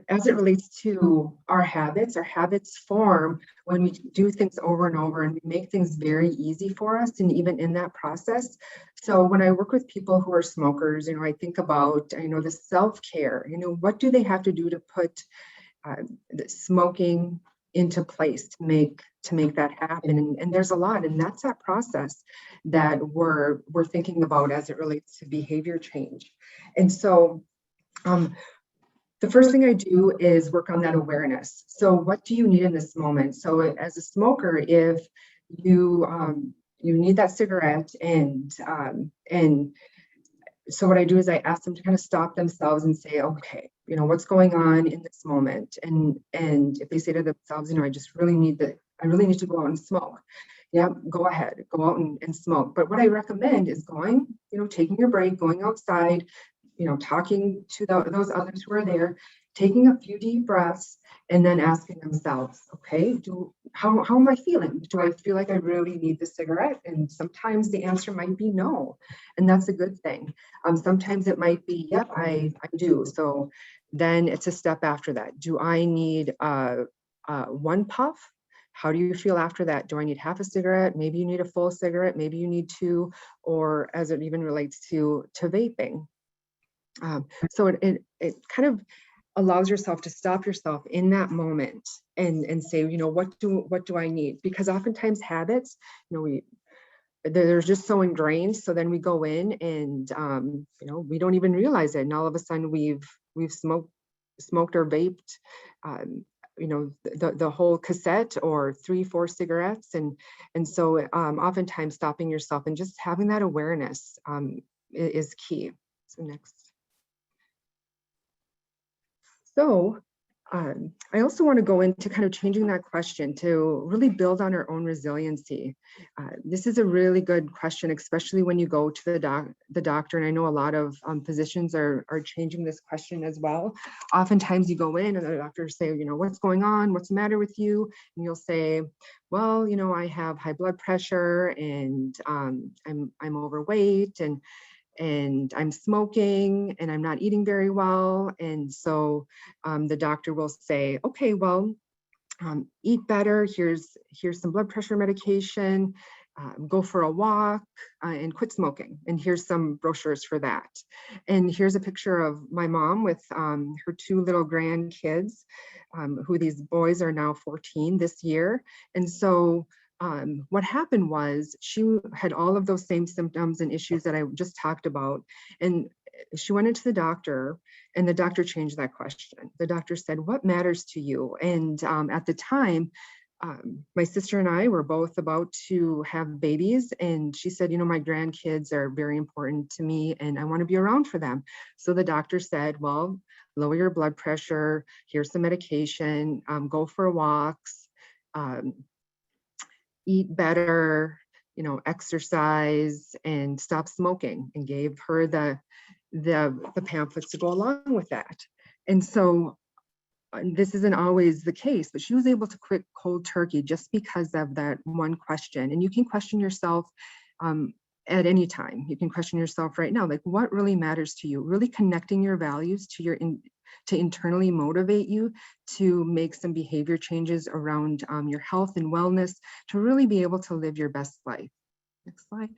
as it relates to our habits form when we do things over and over, and we make things very easy for us, and even in that process. So when I work with people who are smokers, I think about, the self-care, what do they have to do to put the smoking into place to make that happen? And there's a lot, and that's that process that we're thinking about as it relates to behavior change. And so the first thing I do is work on that awareness. So what do you need in this moment? So as a smoker, if you need that cigarette, and so what I do is I ask them to kind of stop themselves and say, okay, what's going on in this moment? And if they say to themselves, I really need to go out and smoke, yeah, go ahead, go out and smoke. But what I recommend is going, taking your break, going outside, talking to those others who are there, taking a few deep breaths, and then asking themselves, okay, how am I feeling? Do I feel like I really need the cigarette? And sometimes the answer might be no, and that's a good thing. Sometimes it might be, yep, I do. So then it's a step after that. Do I need one puff? How do you feel after that? Do I need half a cigarette? Maybe you need a full cigarette, maybe you need two, or as it even relates to vaping. So it kind of allows yourself to stop yourself in that moment and say, what do I need? Because oftentimes habits, they're just so ingrained. So then we go in and we don't even realize it, and all of a sudden we've smoked or vaped, the whole cassette or 3-4 cigarettes, and so oftentimes stopping yourself and just having that awareness is key. So next. So I also want to go into kind of changing that question to really build on our own resiliency. This is a really good question, especially when you go to the doctor. And I know a lot of physicians are changing this question as well. Oftentimes you go in and the doctors say, what's going on? What's the matter with you? And you'll say, well, I have high blood pressure and I'm overweight and I'm smoking and I'm not eating very well. And so the doctor will say, okay, well, eat better. Here's some blood pressure medication, go for a walk and quit smoking. And here's some brochures for that. And here's a picture of my mom with her 2 little grandkids, who these boys are now 14 this year. And so what happened was she had all of those same symptoms and issues that I just talked about. And she went into the doctor and the doctor changed that question. The doctor said, what matters to you? And at the time, my sister and I were both about to have babies. And she said, my grandkids are very important to me and I want to be around for them. So the doctor said, well, lower your blood pressure. Here's some medication, go for walks, eat better, exercise and stop smoking, and gave her the pamphlets to go along with that. And so this isn't always the case, but she was able to quit cold turkey just because of that one question. And you can question yourself at any time. You can question yourself right now, like what really matters to you, really connecting your values to to internally motivate you to make some behavior changes around your health and wellness to really be able to live your best life. Next slide.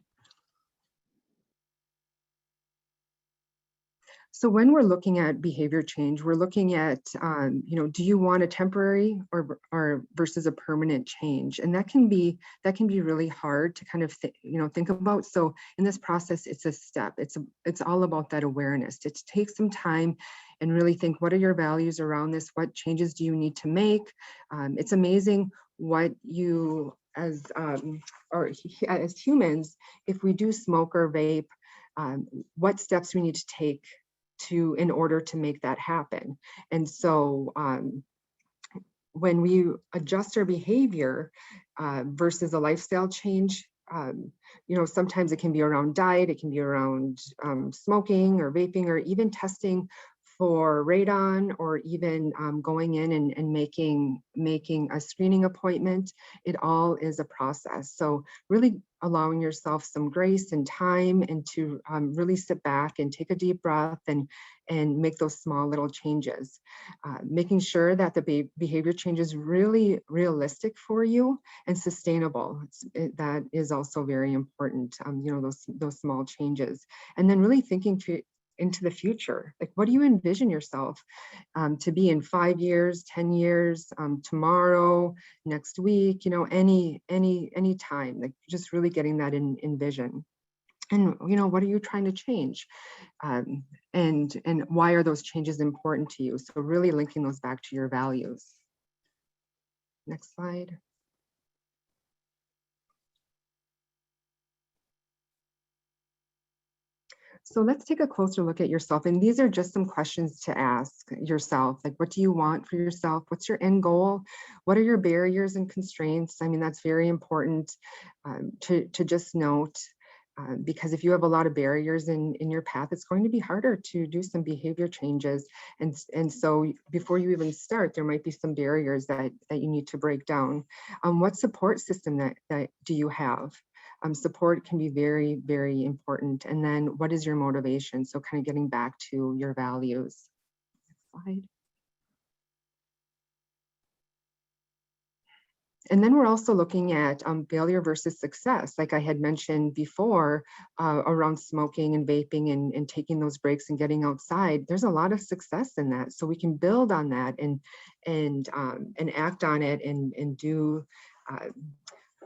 So when we're looking at behavior change, we're looking at, do you want a temporary or versus a permanent change? And that can be really hard to kind of think about. So in this process, it's a step. It's all about that awareness. To take some time and really think, what are your values around this? What changes do you need to make? It's amazing what you as humans, if we do smoke or vape, what steps we need to take in order to make that happen. And so when we adjust our behavior versus a lifestyle change, sometimes it can be around diet, it can be around smoking or vaping, or even testing for radon, or even going in and making a screening appointment. It all is a process. So really allowing yourself some grace and time, and to really sit back and take a deep breath and make those small little changes. Making sure that the behavior change is really realistic for you and sustainable. That is also very important, those small changes. And then really thinking into the future, like what do you envision yourself to be in 5 years, 10 years, tomorrow, next week, any time, like just really getting that in vision. And what are you trying to change, and why are those changes important to you? So really linking those back to your values. Next slide. So let's take a closer look at yourself. And these are just some questions to ask yourself. Like, what do you want for yourself? What's your end goal? What are your barriers and constraints? I mean, that's very important to just note. Because if you have a lot of barriers in your path, it's going to be harder to do some behavior changes. And so before you even start, there might be some barriers that you need to break down. What support system that do you have? Support can be very, very important. And then what is your motivation? So kind of getting back to your values. Next slide. And then we're also looking at failure versus success. Like I had mentioned before, around smoking and vaping and taking those breaks and getting outside, there's a lot of success in that. So we can build on that and act on it and do,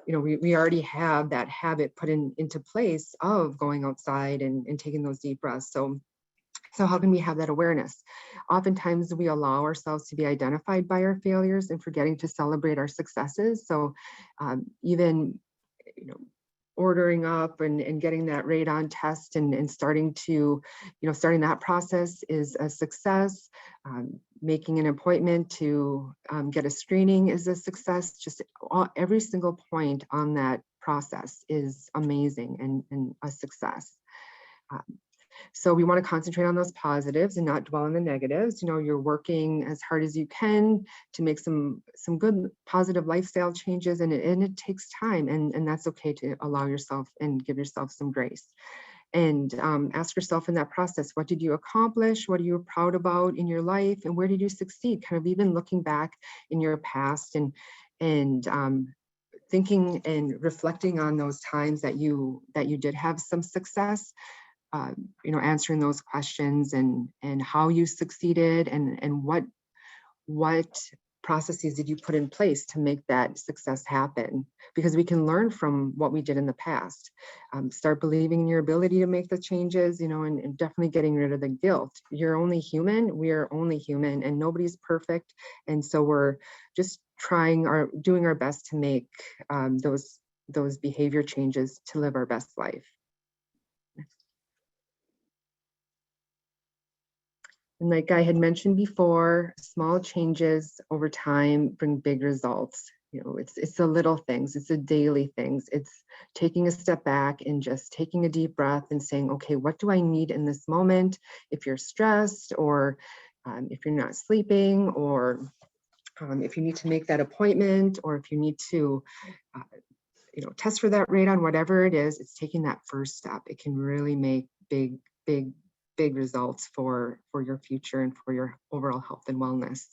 you know, we already have that habit put into place of going outside and taking those deep breaths. So how can we have that awareness? Oftentimes we allow ourselves to be identified by our failures and forgetting to celebrate our successes. So even, you know, ordering up and getting that radon test and starting that process is a success. Making an appointment to get a screening is a success. Just every single point on that process is amazing and a success. So we want to concentrate on those positives and not dwell on the negatives. You know, you're working as hard as you can to make some good positive lifestyle changes, and it takes time, and that's okay to allow yourself and give yourself some grace. And ask yourself in that process, what did you accomplish? What are you proud about in your life? And where did you succeed? Kind of even looking back in your past and thinking and reflecting on those times that you did have some success. You know, answering those questions and how you succeeded and what processes did you put in place to make that success happen? Because we can learn from what we did in the past. Start believing in your ability to make the changes, you know, and definitely getting rid of the guilt. You're only human, we are only human, and nobody's perfect. And so we're just doing our best to make those behavior changes to live our best life. And like I had mentioned before, small changes over time bring big results. You know, it's the little things, it's the daily things. It's taking a step back and just taking a deep breath and saying, okay, what do I need in this moment? If you're stressed or if you're not sleeping, or if you need to make that appointment, or if you need to you know, test for that radon, whatever it is, it's taking that first step. It can really make big results for your future and for your overall health and wellness.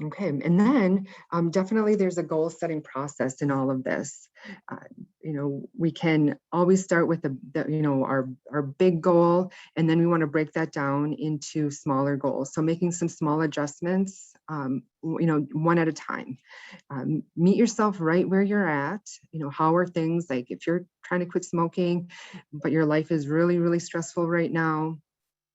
Okay, and then definitely there's a goal setting process in all of this. You know, we can always start with you know, our big goal, and then we want to break that down into smaller goals. So making some small adjustments, you know, one at a time. Meet yourself right where you're at. You know, how are things, like if you're trying to quit smoking, but your life is really, really stressful right now,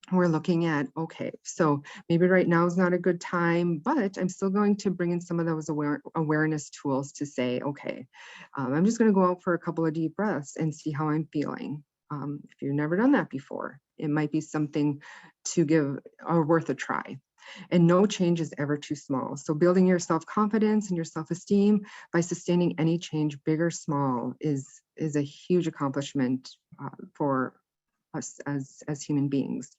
we're looking at, okay, so maybe right now is not a good time, but I'm still going to bring in some of those awareness tools to say, okay, I'm just going to go out for a couple of deep breaths and see how I'm feeling. If you've never done that before, it might be something to give or worth a try. And no change is ever too small. So building your self-confidence and your self-esteem by sustaining any change, big or small, is a huge accomplishment for us as human beings.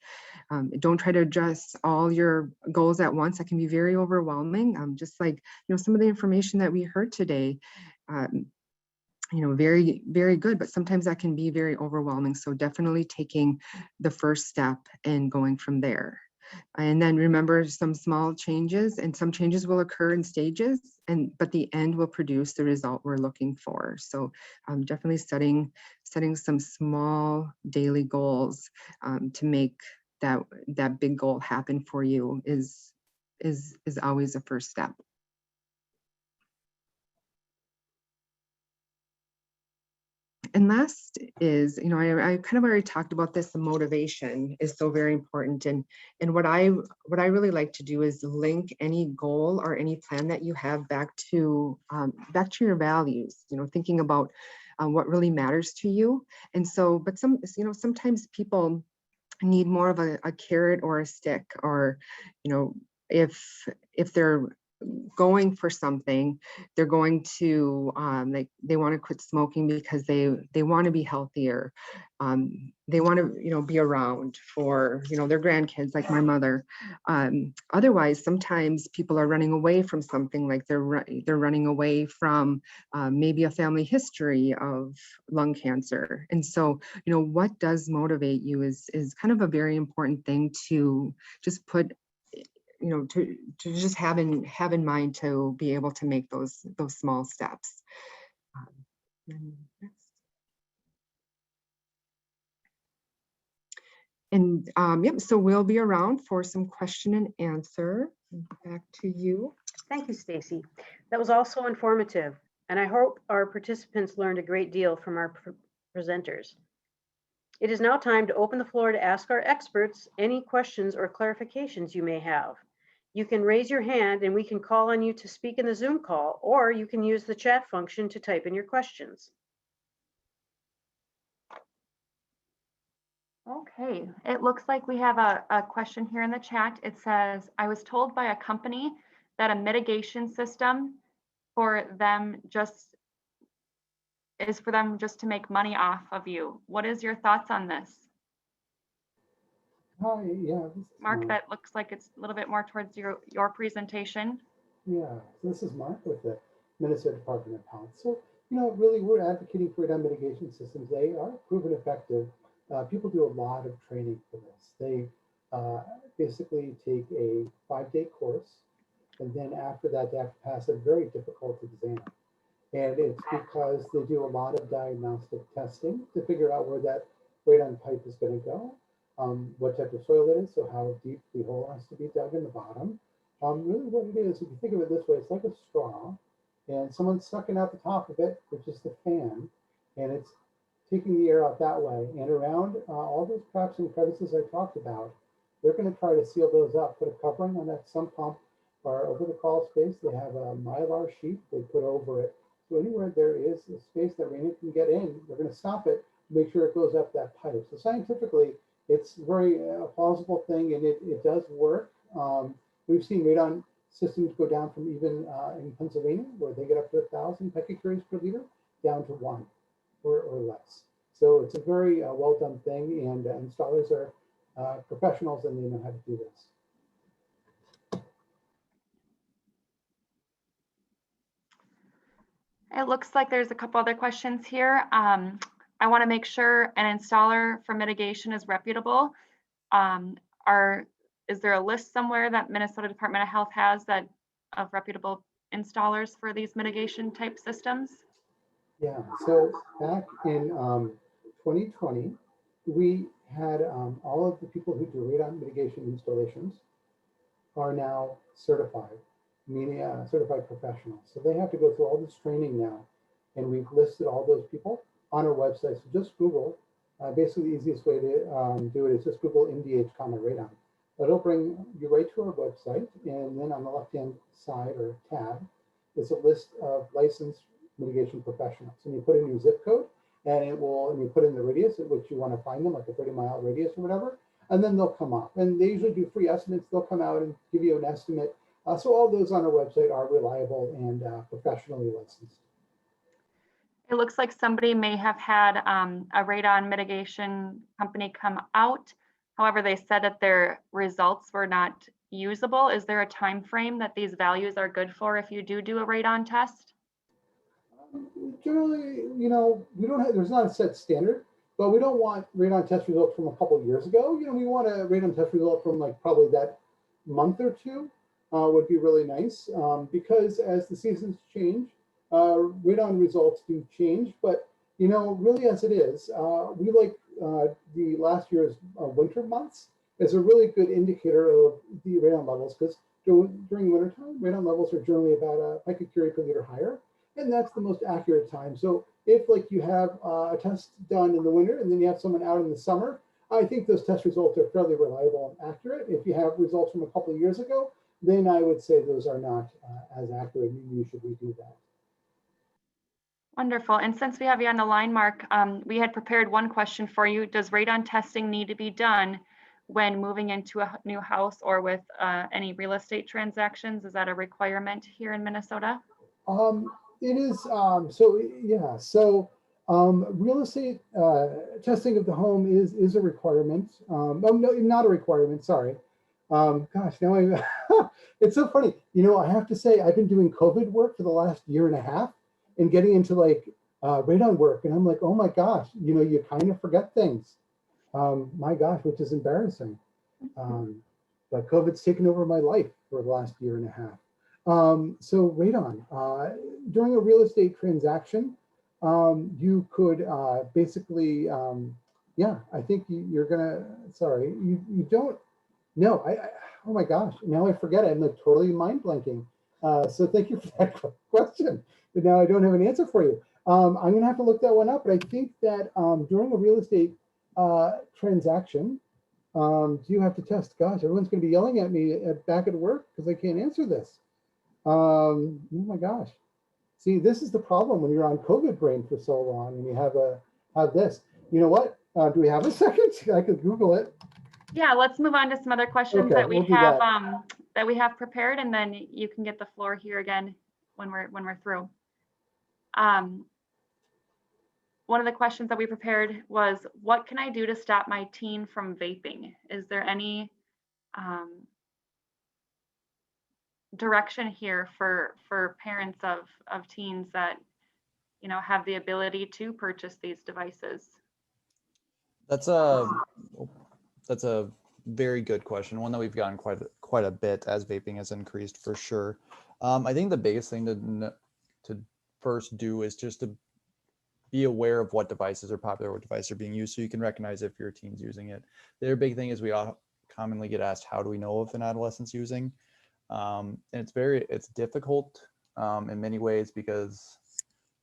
Don't try to address all your goals at once. That can be very overwhelming. Just like, you know, some of the information that we heard today, you know, very, very good, but sometimes that can be very overwhelming. So definitely taking the first step and going from there. And then remember, some small changes, and some changes will occur in stages, but the end will produce the result we're looking for. So definitely setting some small daily goals to make that big goal happen for you is always a first step. And last is, you know, I kind of already talked about this. The motivation is so very important, and what I really like to do is link any goal or any plan that you have back to your values. You know, thinking about what really matters to you. And so, but sometimes people need more of a carrot or a stick, or, if they're going for something, they're going to they want to quit smoking because they want to be healthier. They want to be around for their grandkids, like my mother. Otherwise, sometimes people are running away from something, like they're running away from maybe a family history of lung cancer. And so what does motivate you is kind of a very important thing to just put to just have in mind, to be able to make those small steps. Yep, so we'll be around for some question and answer. Back to you. Thank you, Stacy. That was also informative, and I hope our participants learned a great deal from our presenters. It is now time to open the floor to ask our experts any questions or clarifications you may have. You can raise your hand and we can call on you to speak in the Zoom call, or you can use the chat function to type in your questions. Okay, it looks like we have a question here in the chat. It says, I was told by a company that a mitigation system for them just to make money off of you. What is your thoughts on this? Hi, yeah. Mark, that looks like it's a little bit more towards your presentation. Yeah, so this is Mark with the Minnesota Department of Health. So, really we're advocating for radon mitigation systems. They are proven effective. People do a lot of training for this. They basically take a 5-day course, and then after that, they have to pass a very difficult exam. And it's because they do a lot of diagnostic testing to figure out where that radon pipe is going to go, what type of soil it is, so how deep the hole has to be dug in the bottom. Really what it is, if you think of it this way, it's like a straw, and someone's sucking out the top of it, which is the fan, and it's taking the air out that way. And around all those cracks and crevices I talked about, they're going to try to seal those up, put a covering on that sump pump, or over the crawl space, they have a Mylar sheet they put over it. So anywhere there is a space that rain can get in, they're going to stop it, make sure it goes up that pipe. So scientifically, it's very plausible thing, and it does work. We've seen radon systems go down from even in Pennsylvania, where they get up to 1,000 picocuries per liter, down to 1 or less. So it's a very well done thing, and installers are professionals and they know how to do this. It looks like there's a couple other questions here. I want to make sure an installer for mitigation is reputable. Is there a list somewhere that Minnesota Department of Health has of reputable installers for these mitigation type systems? Yeah, so back in 2020, we had all of the people who do radon mitigation installations are now certified, meaning certified professionals. So they have to go through all this training now, and we've listed all those people on our website. So just Google, basically the easiest way to do it is just Google MDH radon. It'll bring you right to our website, and then on the left-hand side or tab is a list of licensed mitigation professionals. And you put in your zip code, and and you put in the radius at which you want to find them, like a 30-mile radius or whatever, and then they'll come up. And they usually do free estimates. They'll come out and give you an estimate. So all those on our website are reliable and professionally licensed. It looks like somebody may have had a radon mitigation company come out. However, they said that their results were not usable. Is there a time frame that these values are good for if you do a radon test? Generally, we don't have, there's not a set standard, but we don't want radon test results from a couple of years ago. We want a radon test result from like probably that month or two would be really nice, because as the seasons change, radon results do change. But really as it is, we like the last year's winter months as a really good indicator of the radon levels, because during wintertime, radon levels are generally about a picocurie per liter higher. And that's the most accurate time. So if like you have a test done in the winter and then you have someone out in the summer, I think those test results are fairly reliable and accurate. If you have results from a couple of years ago, then I would say those are not as accurate, and you should redo that. Wonderful. And since we have you on the line, Mark, we had prepared one question for you. Does radon testing need to be done when moving into a new house or with any real estate transactions? Is that a requirement here in Minnesota? It is, real estate testing of the home is a requirement. Oh, no, not a requirement, sorry. Gosh, now I, it's so funny. You know, I have to say, I've been doing COVID work for the last year and a half and getting into like radon work. And I'm like, oh my gosh, you know, you kind of forget things. My gosh, which is embarrassing. But COVID's taken over my life for the last year and a half. So radon, during a real estate transaction, you could basically, yeah, I think you're gonna, sorry, you don't, no, oh my gosh, now I forget it. I'm like totally mind blanking. So thank you for that question. But now I don't have an answer for you. I'm gonna have to look that one up, but I think that during a real estate transaction, do you have to test? Gosh, everyone's gonna be yelling at me back at work because I can't answer this. Oh my gosh. See, this is the problem when you're on COVID brain for so long and you have this. You know what? Do we have a second? I could Google it. Yeah, let's move on to some other questions Okay, that we we'll do have that. that we have prepared, and then you can get the floor here again when we're through. One of the questions that we prepared was, what can I do to stop my teen from vaping? Is there any direction here for parents of teens that, you know, have the ability to purchase these devices? That's a very good question. One that we've gotten quite a bit as vaping has increased for sure. I think the biggest thing to first do is just to be aware of what devices are popular, what devices are being used, so you can recognize if your teen's using it. The other big thing is we all commonly get asked, how do we know if an adolescent's using? And it's difficult in many ways because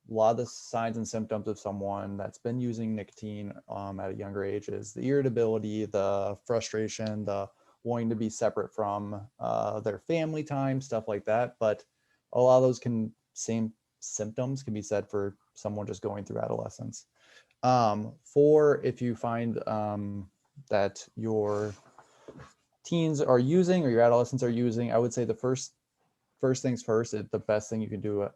a lot of the signs and symptoms of someone that's been using nicotine at a younger age is the irritability, the frustration, the wanting to be separate from their family time, stuff like that. But a lot of those same symptoms can be said for someone just going through adolescence. For if you find that your teens are using or your adolescents are using, I would say the first things first, the best thing you can do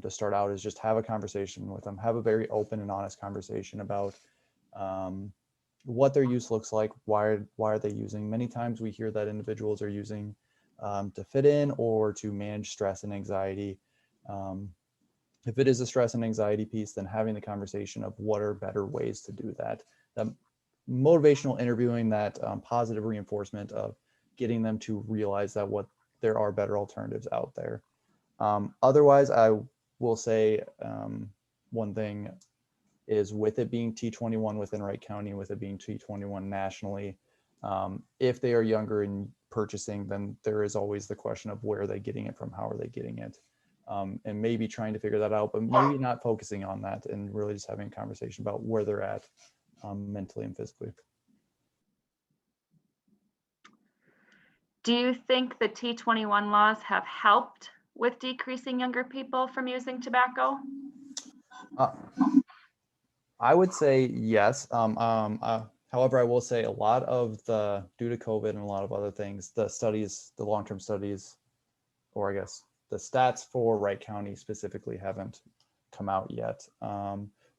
to start out is just have a conversation with them, have a very open and honest conversation about what their use looks like, why are they using. Many times we hear that individuals are using to fit in or to manage stress and anxiety. If it is a stress and anxiety piece, then having the conversation of what are better ways to do that. Motivational interviewing, that positive reinforcement of getting them to realize that there are better alternatives out there. Otherwise, I will say one thing is, with it being T21 within Wright County, with it being T21 nationally, if they are younger in purchasing, then there is always the question of where are they getting it from, how are they getting it, and maybe trying to figure that out, but maybe not focusing on that and really just having a conversation about where they're at mentally and physically. Do you think the T21 laws have helped with decreasing younger people from using tobacco? I would say yes. However, I will say a lot of due to COVID and a lot of other things, the long-term studies, or I guess the stats for Wright County specifically haven't come out yet.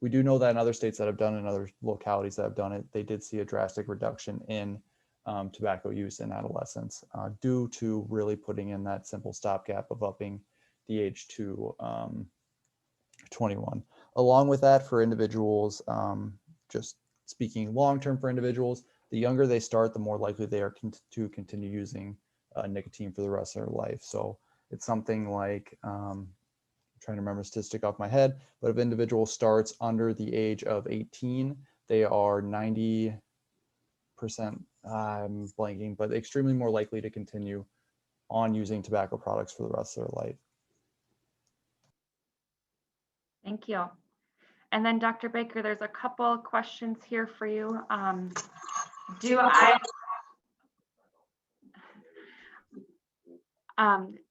We do know that in other states that have done it, in other localities that have done it, they did see a drastic reduction in tobacco use in adolescents due to really putting in that simple stopgap of upping the age to 21. Along with that, for individuals, just speaking long-term for individuals, the younger they start, the more likely they are to continue using nicotine for the rest of their life. So it's something like, I'm trying to remember a statistic off my head, but if an individual starts under the age of 18, they are 90%, I'm blanking, but extremely more likely to continue on using tobacco products for the rest of their life. Thank you. And then Dr. Baker, there's a couple questions here for you.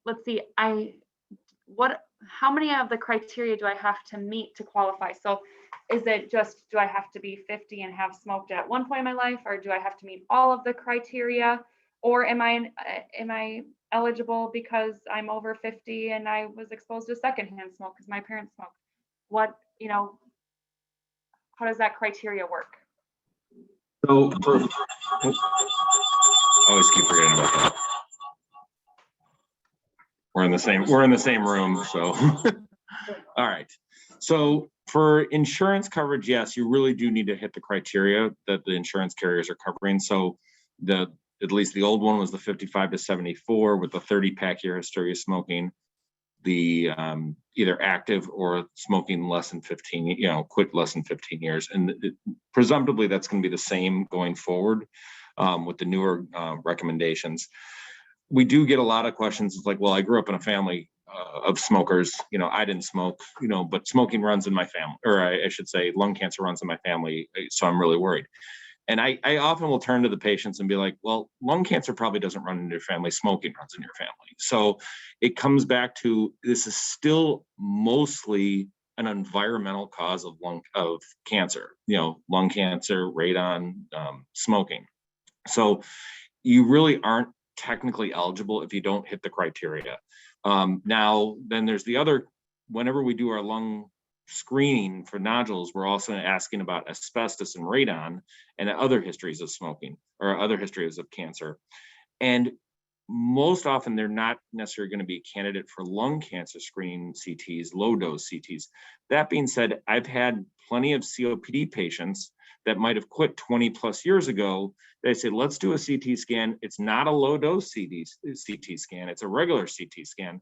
Let's see, how many of the criteria do I have to meet to qualify? So is it just, do I have to be 50 and have smoked at one point in my life, or do I have to meet all of the criteria? Or am I eligible because I'm over 50 and I was exposed to secondhand smoke because my parents smoked? What, how does that criteria work? So always keep forgetting about that. We're in the same room, so. All right. So for insurance coverage, yes, you really do need to hit the criteria that the insurance carriers are covering. So at least the old one was the 55 to 74 with the 30-pack year history of smoking, the either active or smoking less than 15, quit less than 15 years. And presumptively that's going to be the same going forward with the newer recommendations. We do get a lot of questions. It's like, well, I grew up in a family of smokers. I didn't smoke, but smoking runs in my family, or I should say lung cancer runs in my family. So I'm really worried. And I often will turn to the patients and be like, well, lung cancer probably doesn't run in your family. Smoking runs in your family. So it comes back to, this is still mostly an environmental cause of cancer, lung cancer, radon, smoking. So you really aren't technically eligible if you don't hit the criteria. Now, then there's the other, whenever we do our lung screening for nodules, we're also asking about asbestos and radon and other histories of smoking or other histories of cancer. And most often they're not necessarily going to be a candidate for lung cancer screening CTs, low dose CTs. That being said, I've had plenty of COPD patients that might have quit 20 plus years ago. They say, let's do a CT scan. It's not a low dose CT scan. It's a regular CT scan.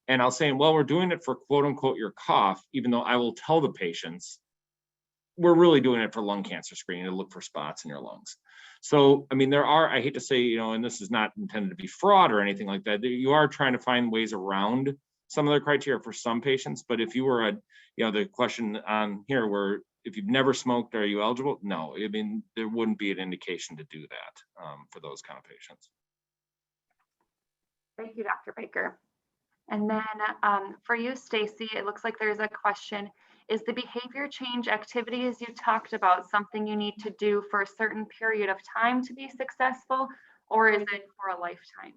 And I'll say, well, we're doing it for quote unquote your cough, even though I will tell the patients, we're really doing it for lung cancer screening to look for spots in your lungs. So, I mean, there are, I hate to say, and this is not intended to be fraud or anything like that. You are trying to find ways around some of the criteria for some patients. But if you were the question on here where if you've never smoked, are you eligible? No, I mean, there wouldn't be an indication to do that for those kind of patients. Thank you, Dr. Baker. And then for you, Stacy, it looks like there's a question. Is the behavior change activities you talked about something you need to do for a certain period of time to be successful, or is it for a lifetime?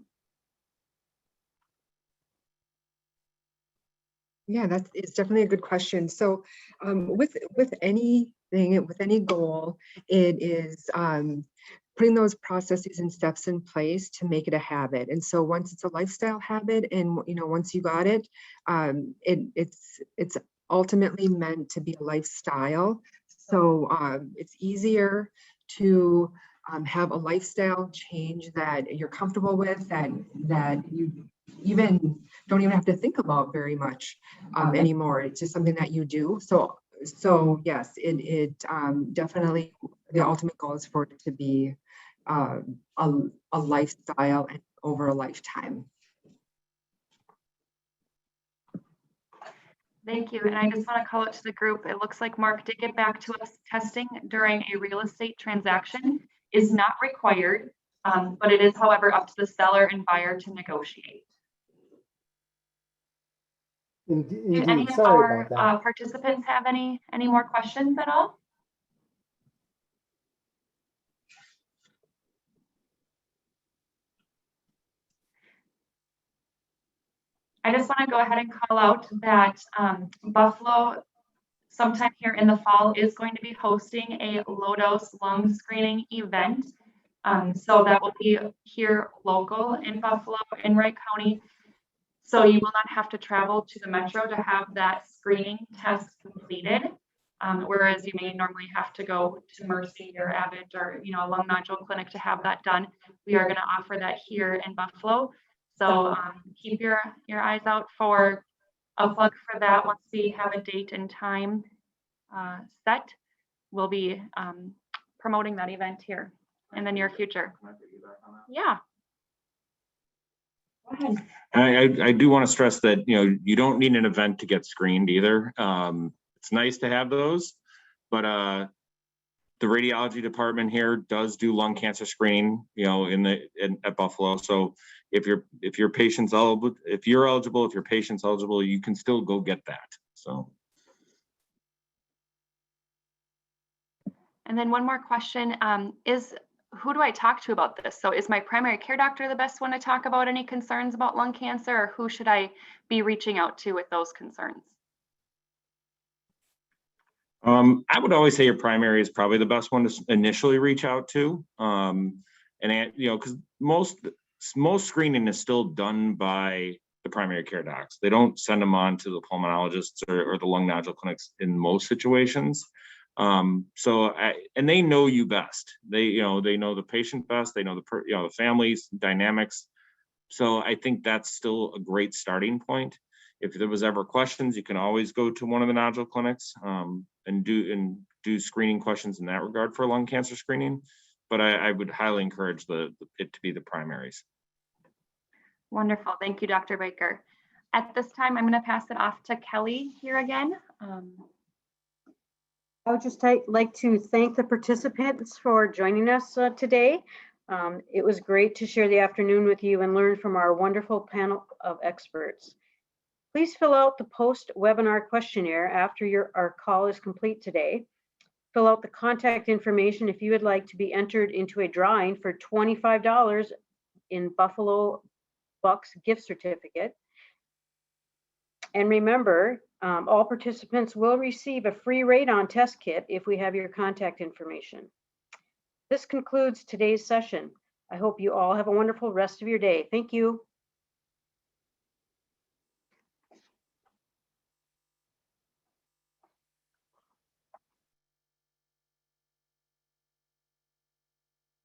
Yeah, it's definitely a good question. So with anything, with any goal, it is putting those processes and steps in place to make it a habit. And so once it's a lifestyle habit, and once you got it, it's ultimately meant to be a lifestyle. So it's easier to have a lifestyle change that you're comfortable with, that you don't even have to think about very much anymore. It's just something that you do. So yes, it definitely, the ultimate goal is for it to be a lifestyle and over a lifetime. Thank you. And I just want to call it to the group. It looks like Mark did get back to us. Testing during a real estate transaction is not required, but it is, however, up to the seller and buyer to negotiate. Indeed, Do any of sorry about our that. participants have any more questions at all? I just want to go ahead and call out that Buffalo, sometime here in the fall, is going to be hosting a low-dose lung screening event. So that will be here local in Buffalo, in Wright County. So you will not have to travel to the metro to have that screening test completed. Whereas you may normally have to go to Mercy or Abbott or a lung nodule clinic to have that done. We are going to offer that here in Buffalo. So keep your eyes out for a plug for that. Once we have a date and time set, we'll be promoting that event here in the near future. Yeah. Go ahead. I do want to stress that you don't need an event to get screened either. It's nice to have those, but the radiology department here does do lung cancer screening, at Buffalo. So, if your patient's eligible, if you're eligible, if your patient's eligible, you can still go get that. So. And then one more question, who do I talk to about this? So is my primary care doctor the best one to talk about any concerns about lung cancer, or who should I be reaching out to with those concerns? I would always say your primary is probably the best one to initially reach out to. Because most screening is still done by the primary care docs. They don't send them on to the pulmonologists or the lung nodule clinics in most situations. And they know you best. They know the patient best. They know the family's dynamics. So I think that's still a great starting point. If there was ever questions, you can always go to one of the nodule clinics and do screening questions in that regard for lung cancer screening. But I would highly encourage it to be the primaries. Wonderful. Thank you, Dr. Baker. At this time, I'm going to pass it off to Kelly here again. I would just like to thank the participants for joining us today. It was great to share the afternoon with you and learn from our wonderful panel of experts. Please fill out the post-webinar questionnaire after our call is complete today. Fill out the contact information if you would like to be entered into a drawing for $25 in Buffalo Bucks gift certificate. And remember, all participants will receive a free radon test kit if we have your contact information. This concludes today's session. I hope you all have a wonderful rest of your day. Thank you.